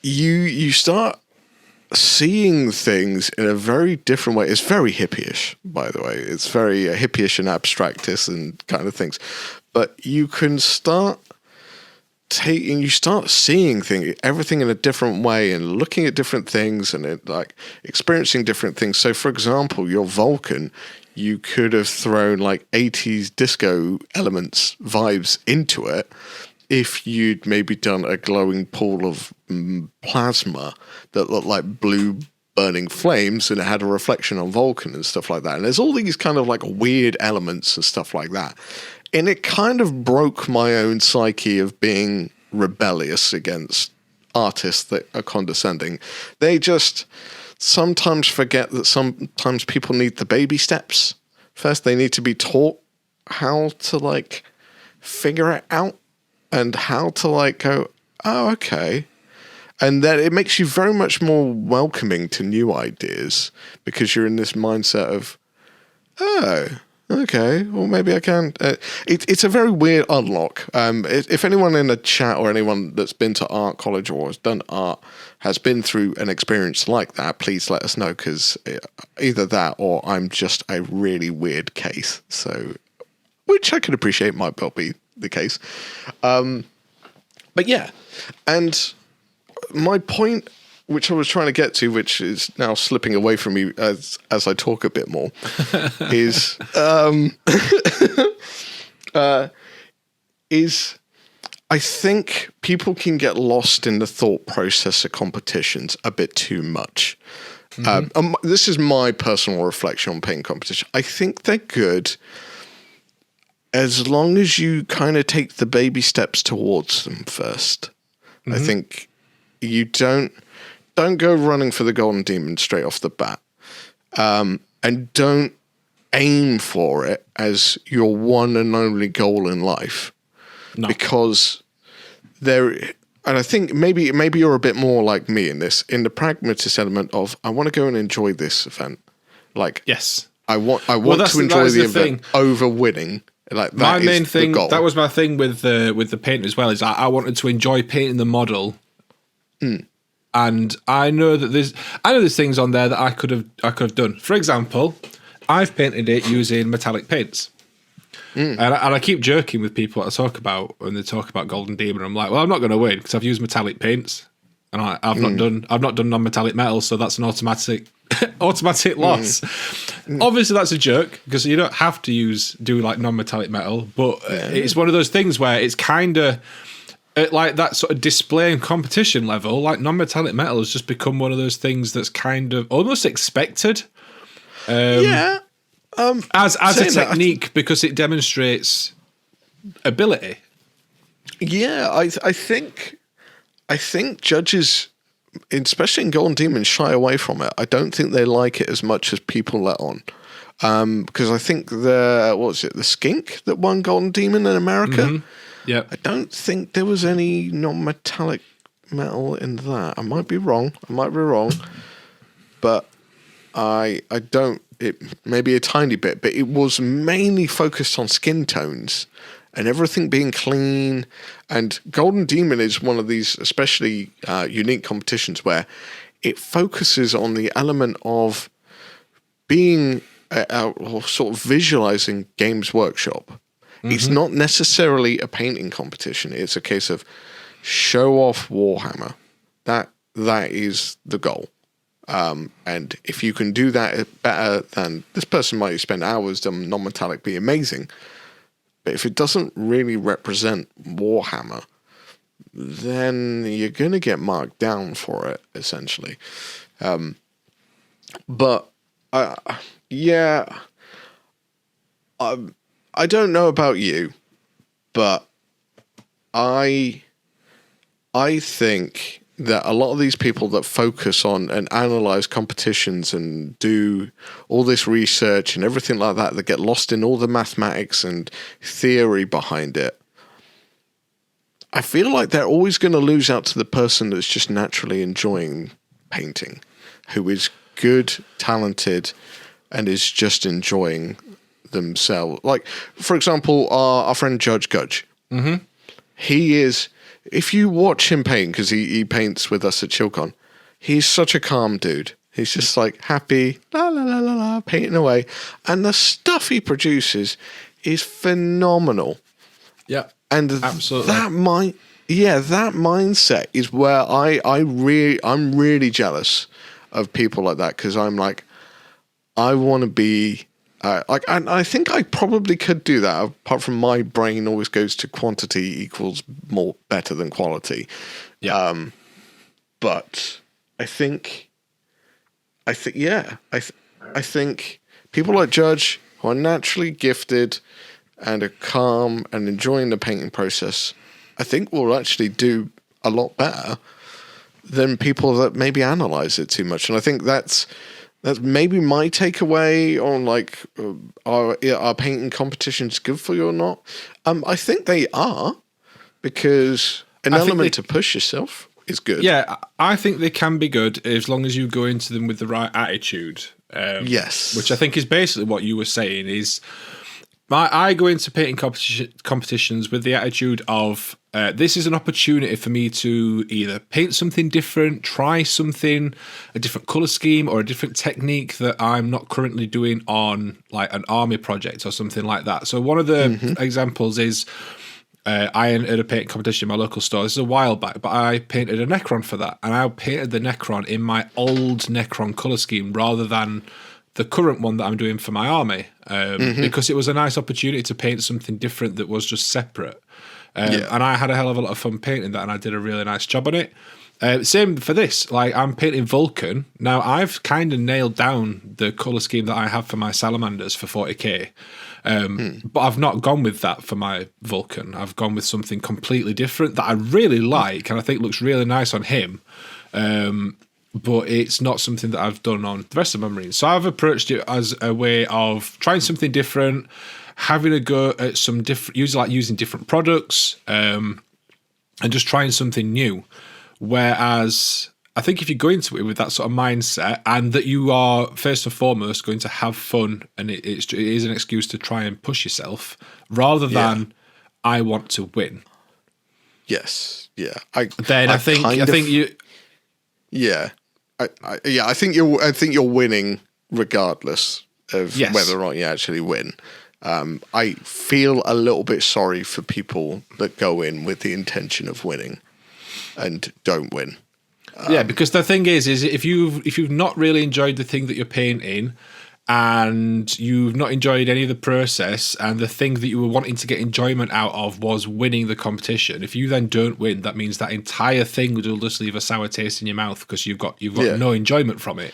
You start seeing things in a very different way. It's very hippie-ish, by the way. It's very hippie-ish and abstractist and kind of things. But you can start seeing everything in a different way and looking at different things and like experiencing different things. So, for example, your Vulcan, you could have thrown like 80s disco elements, vibes into it if you'd maybe done a glowing pool of plasma that looked like blue burning flames and it had a reflection on Vulcan and stuff like that. And there's all these kind of like weird elements and stuff like that. And it kind of broke my own psyche of being rebellious against artists that are condescending. They just sometimes forget that sometimes people need the baby steps. First, they need to be taught how to like figure it out and how to like go, oh, okay. And then it makes you very much more welcoming to new ideas because you're in this mindset of, oh, okay, well, maybe I can. It's a very weird unlock. If anyone in the chat or anyone that's been to art college or has done art has been through an experience like that, please let us know because either that or I'm just a really weird case. So, which I can appreciate might well be the case. But yeah, and my point, which I was trying to get to, which is now slipping away from me as I talk a bit more, is I think people can get lost in the thought process of competitions a bit too much. This is my personal reflection on paint competition. I think they're good as long as you kind of take the baby steps towards them first. I think you don't go running for the golden demon straight off the bat. And don't aim for it as your one and only goal in life. No. Because and I think maybe you're a bit more like me in this, in the pragmatist element of, I want to go and enjoy this event. Like, yes, I want to enjoy the event over winning. Like, that my is main thing, the goal. that was my thing with the paint as well, is I wanted to enjoy painting the model. And I know there's things on there that I could have done. For example, I've painted it using metallic paints. And I keep joking with people that I talk about when they talk about Golden Demon. I'm like, well, I'm not going to win because I've used metallic paints, and I've not done non-metallic metal, so that's an automatic loss. Obviously, that's a joke because you don't have to do like non-metallic metal, but it's one of those things where it's kind of like that sort of display and competition level. Like non-metallic metal has just become one of those things that's kind of almost expected. As a technique, because it demonstrates ability. Yeah, I think judges, especially in Golden Demon, shy away from it. I don't think they like it as much as people let on. Because I think the Skink that won Golden Demon in America? Yeah. I don't think there was any non-metallic metal in that. I might be wrong. But I don't. It maybe a tiny bit, but it was mainly focused on skin tones and everything being clean. And Golden Demon is one of these especially unique competitions where it focuses on the element of being or sort of visualizing Games Workshop. It's not necessarily a painting competition. It's a case of show off Warhammer. That is the goal. And if you can do that better than this person might spend hours on non-metallic, be amazing. But if it doesn't really represent Warhammer, then you're going to get marked down for it, essentially. But I don't know about you, but I think that a lot of these people that focus on and analyze competitions and do all this research and everything like that, that get lost in all the mathematics and theory behind it, I feel like they're always going to lose out to the person that's just naturally enjoying painting, who is good, talented, and is just enjoying themselves. Like, for example, our friend Judge Gudge. He is... If you watch him paint, because he paints with us at ChillCon, he's such a calm dude. He's just like happy, la la la la la, painting away. And the stuff he produces is phenomenal. Yeah, and absolutely. That mindset is where I'm really jealous of people like that, because I'm like, I want to be... and I think I probably could do that, apart from my brain always goes to quantity equals better than quality. Yeah. But I think people like Judge, who are naturally gifted and are calm and enjoying the painting process, I think will actually do a lot better than people that maybe analyze it too much. And I think that's maybe my takeaway on like are painting competitions good for you or not? I think they are, because an element to push yourself is good. Yeah, I think they can be good as long as you go into them with the right attitude. Yes, which I think is basically what you were saying. Is I go into painting competitions with the attitude of this is an opportunity for me to either paint something different, try something, a different colour scheme or a different technique that I'm not currently doing on like an army project or something like that. So one of the examples is I entered a painting competition in my local store. This is a while back, but I painted a Necron for that. And I painted the Necron in my old Necron colour scheme rather than the current one that I'm doing for my army, because it was a nice opportunity to paint something different that was just separate. And I had a hell of a lot of fun painting that, and I did a really nice job on it. Same for this. Like, I'm painting Vulcan. Now, I've kind of nailed down the colour scheme that I have for my Salamanders for 40k. But I've not gone with that for my Vulcan. I've gone with something completely different that I really like and I think looks really nice on him. but it's not something that I've done on the rest of my Marines. So I've approached it as a way of trying something different, having a go at some different, using different products, and just trying something new. Whereas I think if you go into it with that sort of mindset, and that you are first and foremost going to have fun, and it is an excuse to try and push yourself, rather than I want to win. Yes. Yeah. I think you. Yeah. I think you're winning regardless of whether or not you actually win. I feel a little bit sorry for people that go in with the intention of winning and don't win. Because the thing is if you've not really enjoyed the thing that you're painting, and you've not enjoyed any of the process, and the thing that you were wanting to get enjoyment out of was winning the competition, if you then don't win, that means that entire thing will just leave a sour taste in your mouth because you've got no enjoyment from it.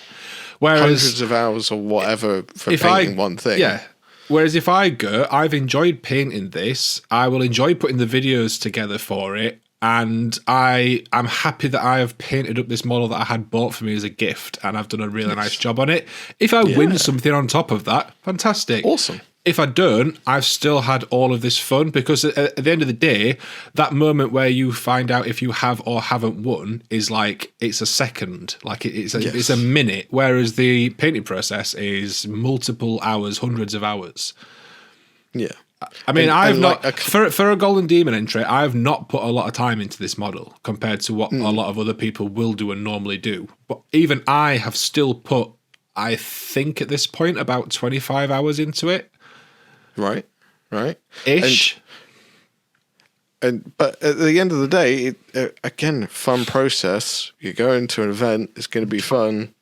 Whereas hundreds of hours or whatever for painting one thing. Yeah. Whereas if I go, I've enjoyed painting this, I will enjoy putting the videos together for it, and I am happy that I have painted up this model that I had bought for me as a gift, and I've done a really nice job on it. If I win something on top of that, fantastic. Awesome. If I don't, I've still had all of this fun, because at the end of the day, that moment where you find out if you have or haven't won is like, it's a second, like it's a minute, whereas the painting process is multiple hours, hundreds of hours. Yeah. I mean, for a Golden Demon entry, I've not put a lot of time into this model compared to what a lot of other people will do and normally do. But even I have still put, I think at this point, about 25 hours into it. Right. Ish. But at the end of the day, again, fun process. You go into an event, it's going to be fun.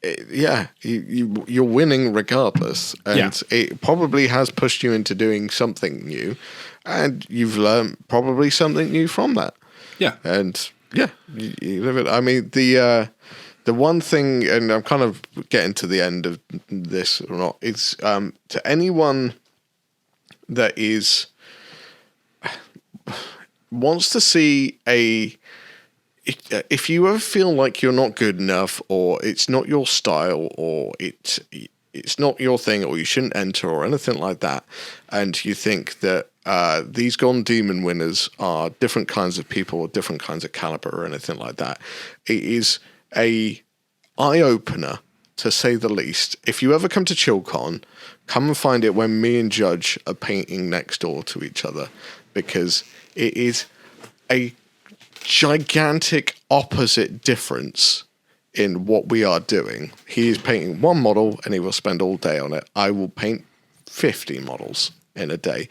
You're winning regardless, and it probably has pushed you into doing something new, and you've learned probably something new from that. You live it. I mean, the one thing, and I'm kind of getting to the end of this or not, it's to anyone that wants to see if you ever feel like you're not good enough, or it's not your style, or it's not your thing, or you shouldn't enter, or anything like that, and you think that these Golden Demon winners are different kinds of people, or different kinds of caliber, or anything like that, it is a eye-opener, to say the least. If you ever come to ChillCon, come and find it when me and Judge are painting next door to each other, because it is a gigantic opposite difference in what we are doing. He is painting one model and he will spend all day on it. I will paint 50 models in a day.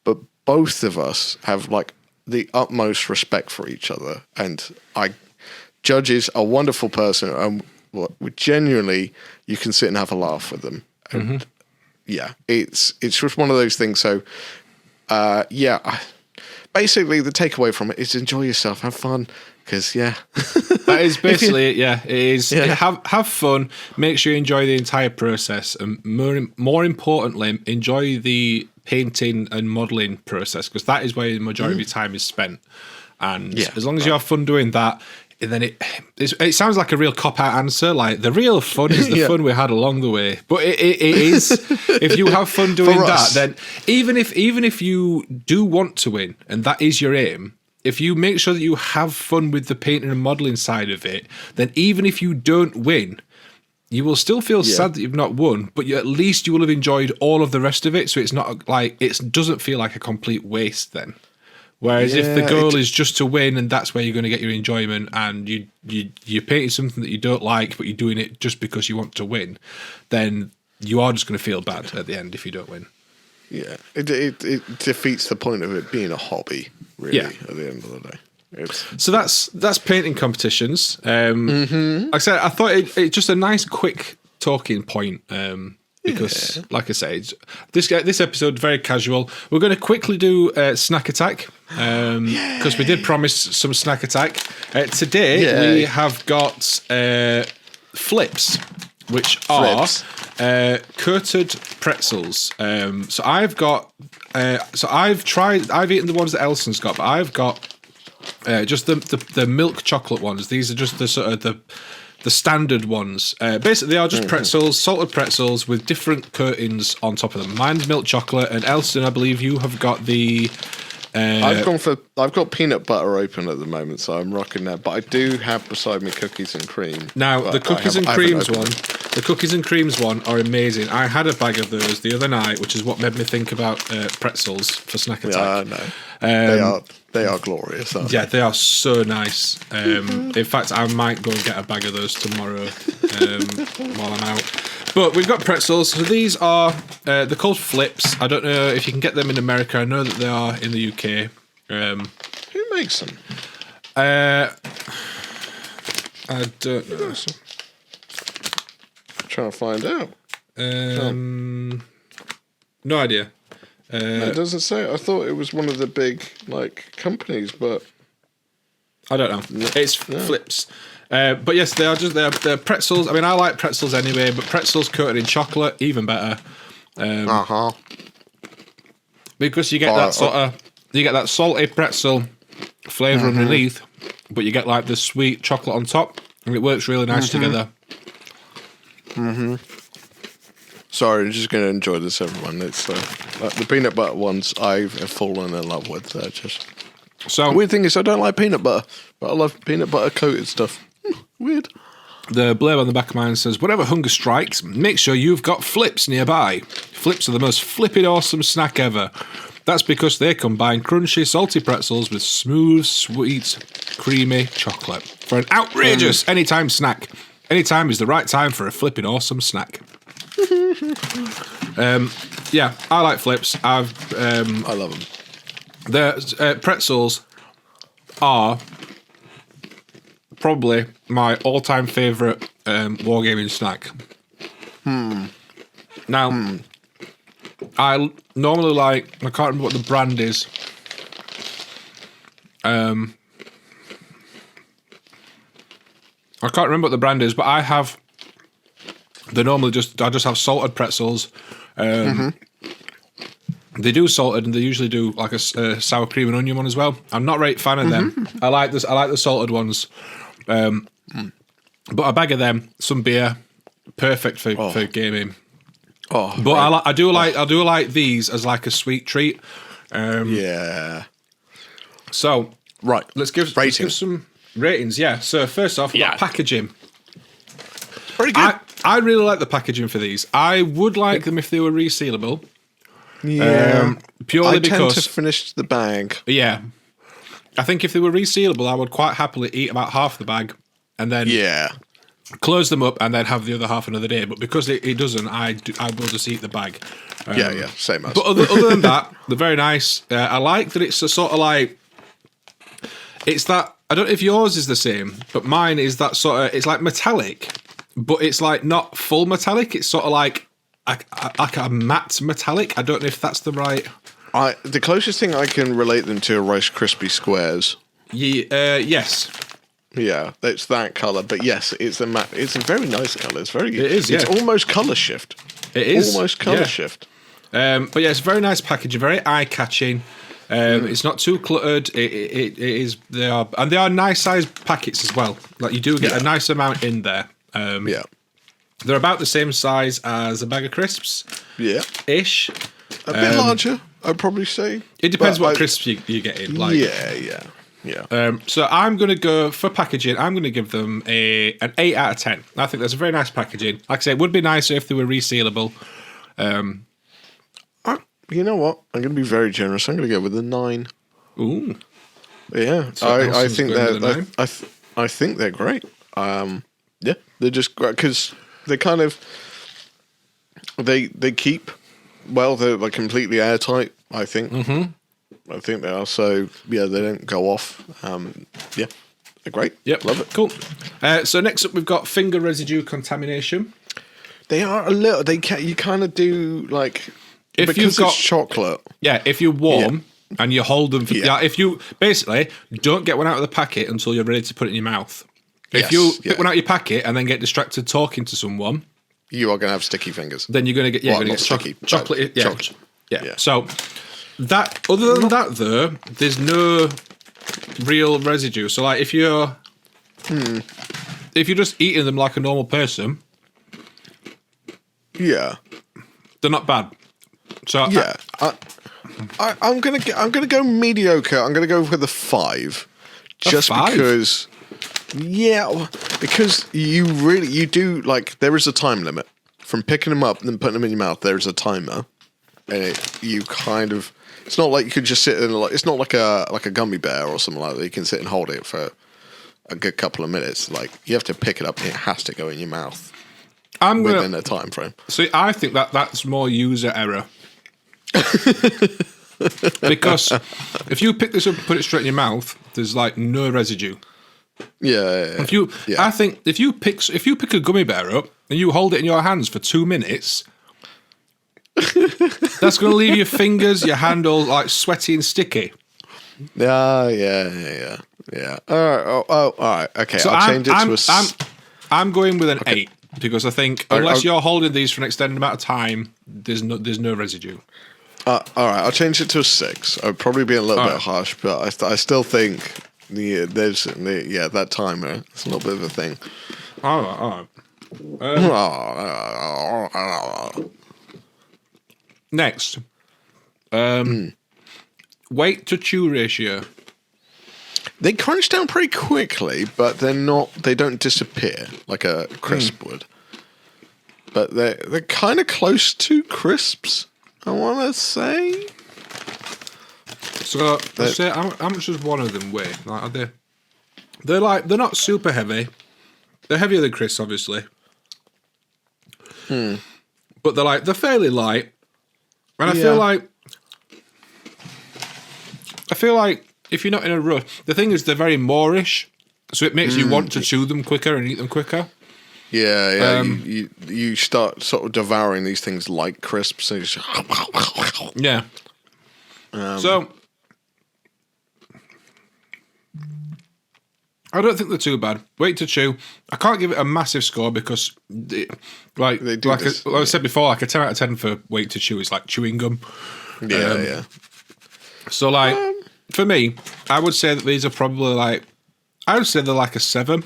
But both of us have like the utmost respect for each other, and Judge is a wonderful person, and genuinely you can sit and have a laugh with them. And it's just one of those things. So basically, the takeaway from it is enjoy yourself, have fun, because that is basically it. Yeah, it is. Yeah. Have fun. Make sure you enjoy the entire process, and more importantly, enjoy the painting and modelling process, because that is where the majority of your time is spent. And as long as you have fun doing that, then it sounds like a real cop-out answer. Like, the real fun is the fun we had along the way. But it is. If you have fun doing that, then even if you do want to win, and that is your aim, if you make sure that you have fun with the painting and modelling side of it, then even if you don't win, you will still feel sad that you've not won, but at least you will have enjoyed all of the rest of it. So it's not like, it doesn't feel like a complete waste then. Whereas if the goal is just to win, and that's where you're going to get your enjoyment, and you're painting something that you don't like, but you're doing it just because you want to win, then you are just going to feel bad at the end if you don't win. Yeah, it defeats the point of it being a hobby, really, at the end of the day. So that's painting competitions. Like I said, I thought it just a nice, quick talking point. Because, like I say, this episode very casual. We're going to quickly do Snack Attack, because we did promise some Snack Attack. Today we have got flips, which are coated pretzels. So I've eaten the ones that Elson's got, but I've got Just the milk chocolate ones. These are just the sort of the standard ones. Basically, they are just pretzels, salted pretzels with different coatings on top of them. Mine's milk chocolate, and Elston, I believe you have got the. I've got peanut butter open at the moment, so I'm rocking that. But I do have beside me cookies and cream. Now the cookies and creams one. The cookies and creams one are amazing. I had a bag of those the other night, which is what made me think about pretzels for snack attack. No, they are glorious. Yeah, they are so nice. In fact, I might go and get a bag of those tomorrow while I'm out. But we've got pretzels. So these are they're called Flips. I don't know if you can get them in America. I know that they are in the UK. Who makes them? I don't know. Trying to find out. No idea. It doesn't say. I thought it was one of the big companies, but I don't know. It's Flips. But yes, they're pretzels. I mean, I like pretzels anyway, but pretzels coated in chocolate, even better. Because you get that salty pretzel flavour underneath, but you get like the sweet chocolate on top, and it works really nice together. Sorry, I'm just going to enjoy this, everyone. It's the peanut butter ones I've fallen in love with. The weird thing is I don't like peanut butter, but I love peanut butter coated stuff. Weird. The blurb on the back of mine says, whatever hunger strikes, make sure you've got Flips nearby. Flips are the most flippin' awesome snack ever. That's because they combine crunchy, salty pretzels with smooth, sweet, creamy chocolate for an outrageous anytime snack. Anytime is the right time for a flippin' awesome snack. Yeah, I like Flips. I love them. The pretzels are probably my all-time favourite wargaming snack. Now, I normally like... I can't remember what the brand is. I can't remember what the brand is, but I have... I just have salted pretzels. They do salted, and they usually do like a sour cream and onion one as well. I'm not a great fan of them. I like this. I like the salted ones. But a bag of them, some beer, perfect for gaming. But I do like these as like a sweet treat. Yeah. So right, let's give some ratings. Yeah. So first off, packaging. Pretty good. I really like the packaging for these. I would like them if they were resealable. Yeah. Purely because I because tend to finish the bag. Yeah. I think if they were resealable, I would quite happily eat about half the bag and then close them up and then have the other half another day. But because it doesn't, I will just eat the bag. Same as. But other than that, they're very nice. I like that it's a sort of like... It's that... I don't know if yours is the same, but mine is that sort of... It's like metallic, but it's like not full metallic. It's sort of like a matte metallic. I don't know if that's the right... The closest thing I can relate them to are Rice Krispie squares. Yes. Yeah, it's that colour. But yes, it's a matte. It's a very nice colour. It's very. It is. It's almost colour shift. It is almost colour shift. But yeah, it's very nice packaging, very eye catching. It's not too cluttered. It is. They are nice sized packets as well. Like you do get a nice amount in there. They're about the same size as a bag of crisps. Yeah. Ish. A bit larger, I'd probably say. It depends what crisps you get in. Like. Yeah. So I'm going to go for packaging. I'm going to give them an 8 out of 10. I think that's a very nice packaging. Like I say, it would be nicer if they were resealable. You know what? I'm going to be very generous. I'm going to go with a 9. Ooh. Yeah. So I think they're. I think they're great. Yeah, they're just great because they kind of they keep. Well, they're like completely airtight, I think. I think they are. So, yeah, they don't go off. Yeah, they're great. Yep. Love it. Cool. So next up, we've got finger residue contamination. They are a little... You kind of do, like... If because you've got it's chocolate. Yeah, if you're warm and you hold them... if you... Basically, don't get one out of the packet until you're ready to put it in your mouth. If you pick one out of your packet and then get distracted talking to someone... You are going to have sticky fingers. Then you're going to get... Yeah, not sticky. Chocolate. Yeah. So, that... Other than that, though, there's no... real residue. So like if you're just eating them like a normal person, Yeah. they're not bad. So Yeah. I'm gonna go mediocre. I'm gonna go with a 5. Just 5? because. Yeah, because you do like there is a time limit from picking them up and then putting them in your mouth. There's a timer, and you kind of. It's not like you could just sit in. It's not like a gummy bear or something like that. You can sit and hold it for a good couple of minutes. Like you have to pick it up. And it has to go in your mouth within a time frame. So I think that's more user error. Because if you pick this up and put it straight in your mouth, there's like no residue. Yeah. I think if you pick a gummy bear up and you hold it in your hands for 2 minutes, that's going to leave your fingers, your hand all like sweaty and sticky. Yeah. All right. Okay, so I'll change it to a. I'm going with an 8 because I think unless you're holding these for an extended amount of time, there's no residue. All right, I'll change it to a 6. I'd probably be a little bit harsh, but I still think that timer. It's a little bit of a thing. All right. Next, weight to chew ratio. They crunch down pretty quickly, but they don't disappear like a crisp would. But they're kind of close to crisps, I want to say. So let's say how much does one of them weigh? Like, are they? They're not super heavy. They're heavier than crisps, obviously. But they're fairly light. And I feel like if you're not in a rush, the thing is they're very moreish, so it makes you want to chew them quicker and eat them quicker. Yeah. You start sort of devouring these things like crisps. And yeah. So I don't think they're too bad. Weight to chew. I can't give it a massive score because, I said before, like a 10 out of 10 for weight to chew is like chewing gum. Yeah. So for me, I would say that these are probably they're like a 7.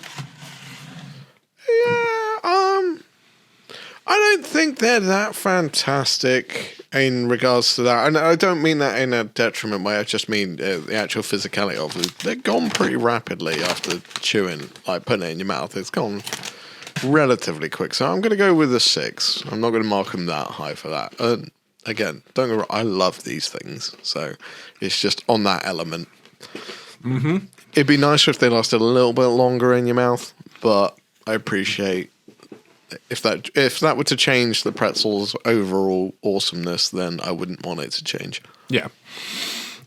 I don't think they're that fantastic in regards to that. And I don't mean that in a detriment way. I just mean the actual physicality of it. They're gone pretty rapidly after chewing, like putting it in your mouth. It's gone relatively quick. So I'm going to go with a 6. I'm not going to mark them that high for that. Again, don't get me wrong, I love these things. So it's just on that element. Mm-hmm. It'd be nicer if they lasted a little bit longer in your mouth, but I appreciate if that were to change the pretzel's overall awesomeness, then I wouldn't want it to change. Yeah.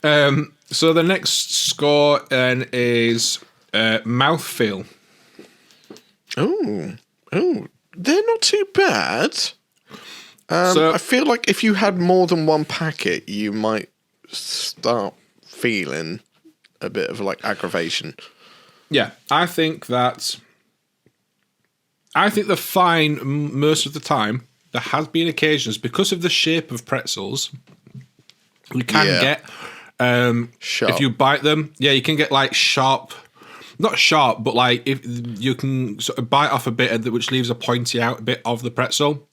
So the next score then is mouthfeel. Oh, they're not too bad. I feel like if you had more than one packet, you might start feeling a bit of like aggravation. Yeah, I think they're fine most of the time. There has been occasions, because of the shape of pretzels, you can get, sharp. if you bite them, you can get like sharp, not sharp, but like if you can sort of bite off a bit which leaves a pointy out bit of the pretzel.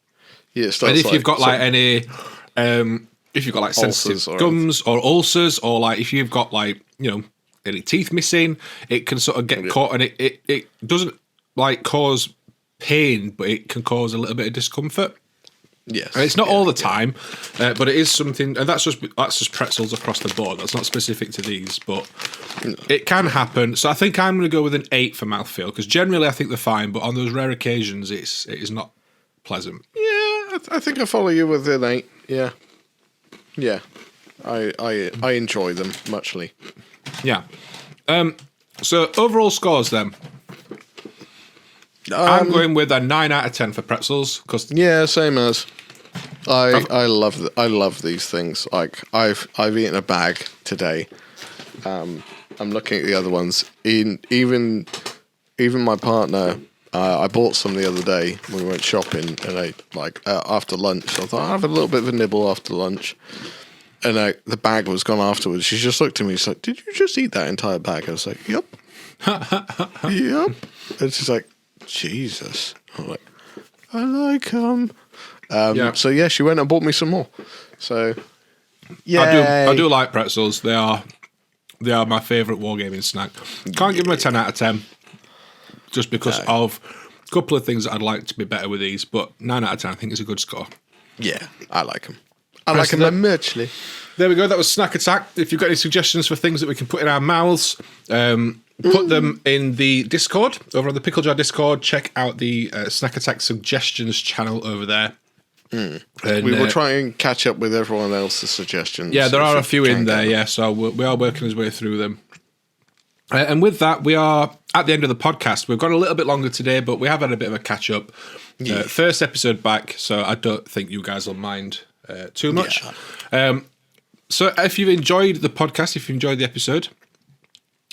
Yeah, and if you've got like any, if you've got like sensitive gums or ulcers, or like if you've got like, any teeth missing, it can sort of get caught, and it doesn't like cause pain, but it can cause a little bit of discomfort. Yes, and it's not all the time, but it is something, and that's just pretzels across the board. That's not specific to these, but it can happen. So I think I'm going to go with an 8 for mouthfeel, because generally I think they're fine, but on those rare occasions, it is not pleasant. Yeah, I think I follow you with an 8. Yeah. I enjoy them muchly. Yeah. So overall scores then. I'm going with a 9 out of 10 for pretzels. Same as. I love these things. Like I've eaten a bag today. I'm looking at the other ones. Even my partner. I bought some the other day when we went shopping, and after lunch. I thought I'll have a little bit of a nibble after lunch. And the bag was gone afterwards. She just looked at me. She's like, "Did you just eat that entire bag?" I was like, "Yep, yep." And she's like, "Jesus." I'm like, "I like them." So yeah, she went and bought me some more. So yeah, I do like pretzels. They are my favourite wargaming snack. Can't give them a 10 out of 10, just because of a couple of things that I'd like to be better with these. But 9 out of 10, I think, is a good score. Yeah, I like them. I like them immensely. There we go. That was Snack Attack. If you've got any suggestions for things that we can put in our mouths, put them in the Discord, over on the Pickle Jar Discord. Check out the Snack Attack Suggestions channel over there. And, we will try and catch up with everyone else's suggestions. Yeah, there are a few in there, yeah, so we are working our way through them. And with that, we are at the end of the podcast. We've gone a little bit longer today, but we have had a bit of a catch-up. Yeah. First episode back, so I don't think you guys will mind too much. Yeah. So if you've enjoyed the podcast, if you enjoyed the episode,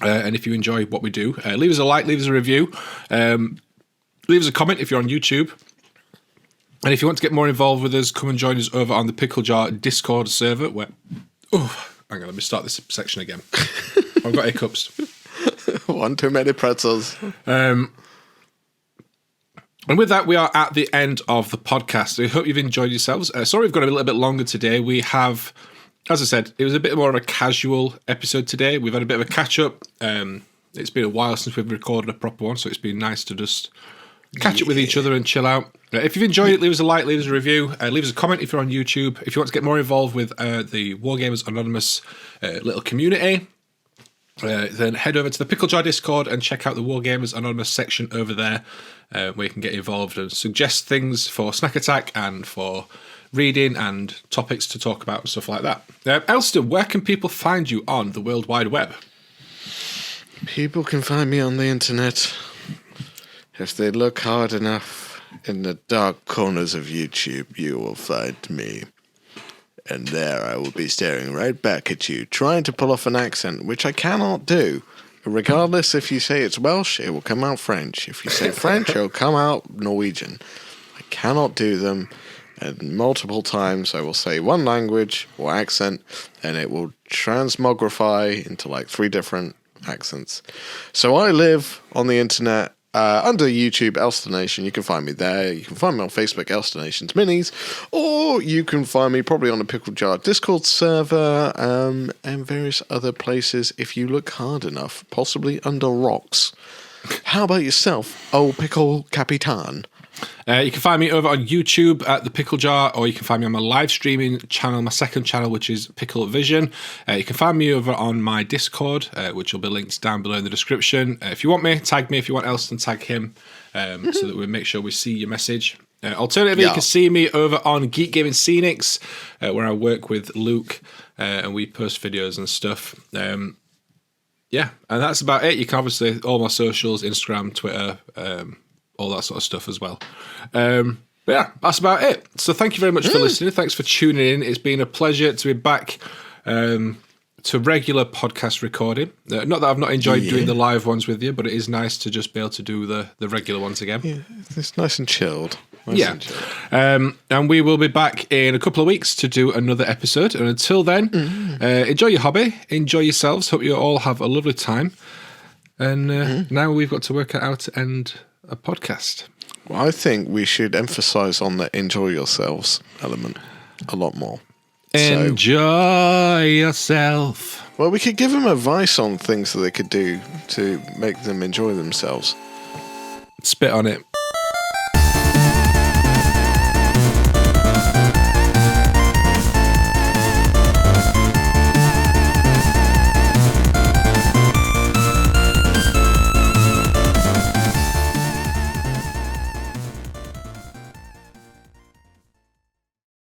and if you enjoy what we do, leave us a like, leave us a review, leave us a comment if you're on YouTube. And if you want to get more involved with us, come and join us over on the Pickle Jar Discord server. Where, hang on, let me start this section again. I've got hiccups. One too many pretzels. And with that, we are at the end of the podcast. We hope you've enjoyed yourselves. Sorry we've gone a little bit longer today. We have, as I said, it was a bit more of a casual episode today. We've had a bit of a catch-up. It's been a while since we've recorded a proper one, so it's been nice to just catch up with each other and chill out. If you've enjoyed it, leave us a like, leave us a review, leave us a comment if you're on YouTube. If you want to get more involved with the Wargamers Anonymous little community, then head over to the Pickle Jar Discord and check out the Wargamers Anonymous section over there, where you can get involved and suggest things for Snack Attack and for reading and topics to talk about and stuff like that. Elston, where can people find you on the World Wide Web? People can find me on the internet if they look hard enough. In the dark corners of YouTube, you will find me. And there I will be staring right back at you, trying to pull off an accent, which I cannot do. Regardless, if you say it's Welsh, it will come out French. If you say French, it will come out Norwegian. I cannot do them. And multiple times I will say one language or accent, and it will transmogrify into like 3 different accents. So I live on the internet. Under YouTube, Elstonation, you can find me there. You can find me on Facebook, Elstonations Minis, or you can find me probably on the Pickle Jar Discord server, and various other places if you look hard enough, possibly under rocks. How about yourself, old Pickle Capitan? You can find me over on YouTube at The Pickle Jar, or you can find me on my live streaming channel, my second channel, which is Pickle Vision. You can find me over on my Discord, which will be linked down below in the description. If you want me, tag me. If you want Elston, tag him, so that we make sure we see your message. Alternatively, you can see me over on Geek Gaming Scenics, where I work with Luke, and we post videos and stuff. Yeah, and that's about it. You can obviously, all my socials, Instagram, Twitter, all that sort of stuff as well. But yeah, that's about it. So thank you very much for listening. Thanks for tuning in. It's been a pleasure to be back to regular podcast recording. Not that I've not enjoyed doing the live ones with you, but it is nice to just be able to do the regular ones again. Yeah, it's nice and chilled. And we will be back in a couple of weeks to do another episode. And until then, enjoy your hobby, enjoy yourselves. Hope you all have a lovely time. And now we've got to work out how to end a podcast. Well, I think we should emphasize on the enjoy yourselves element a lot more. Enjoy yourself. Well, we could give them advice on things that they could do to make them enjoy themselves. Spit on it.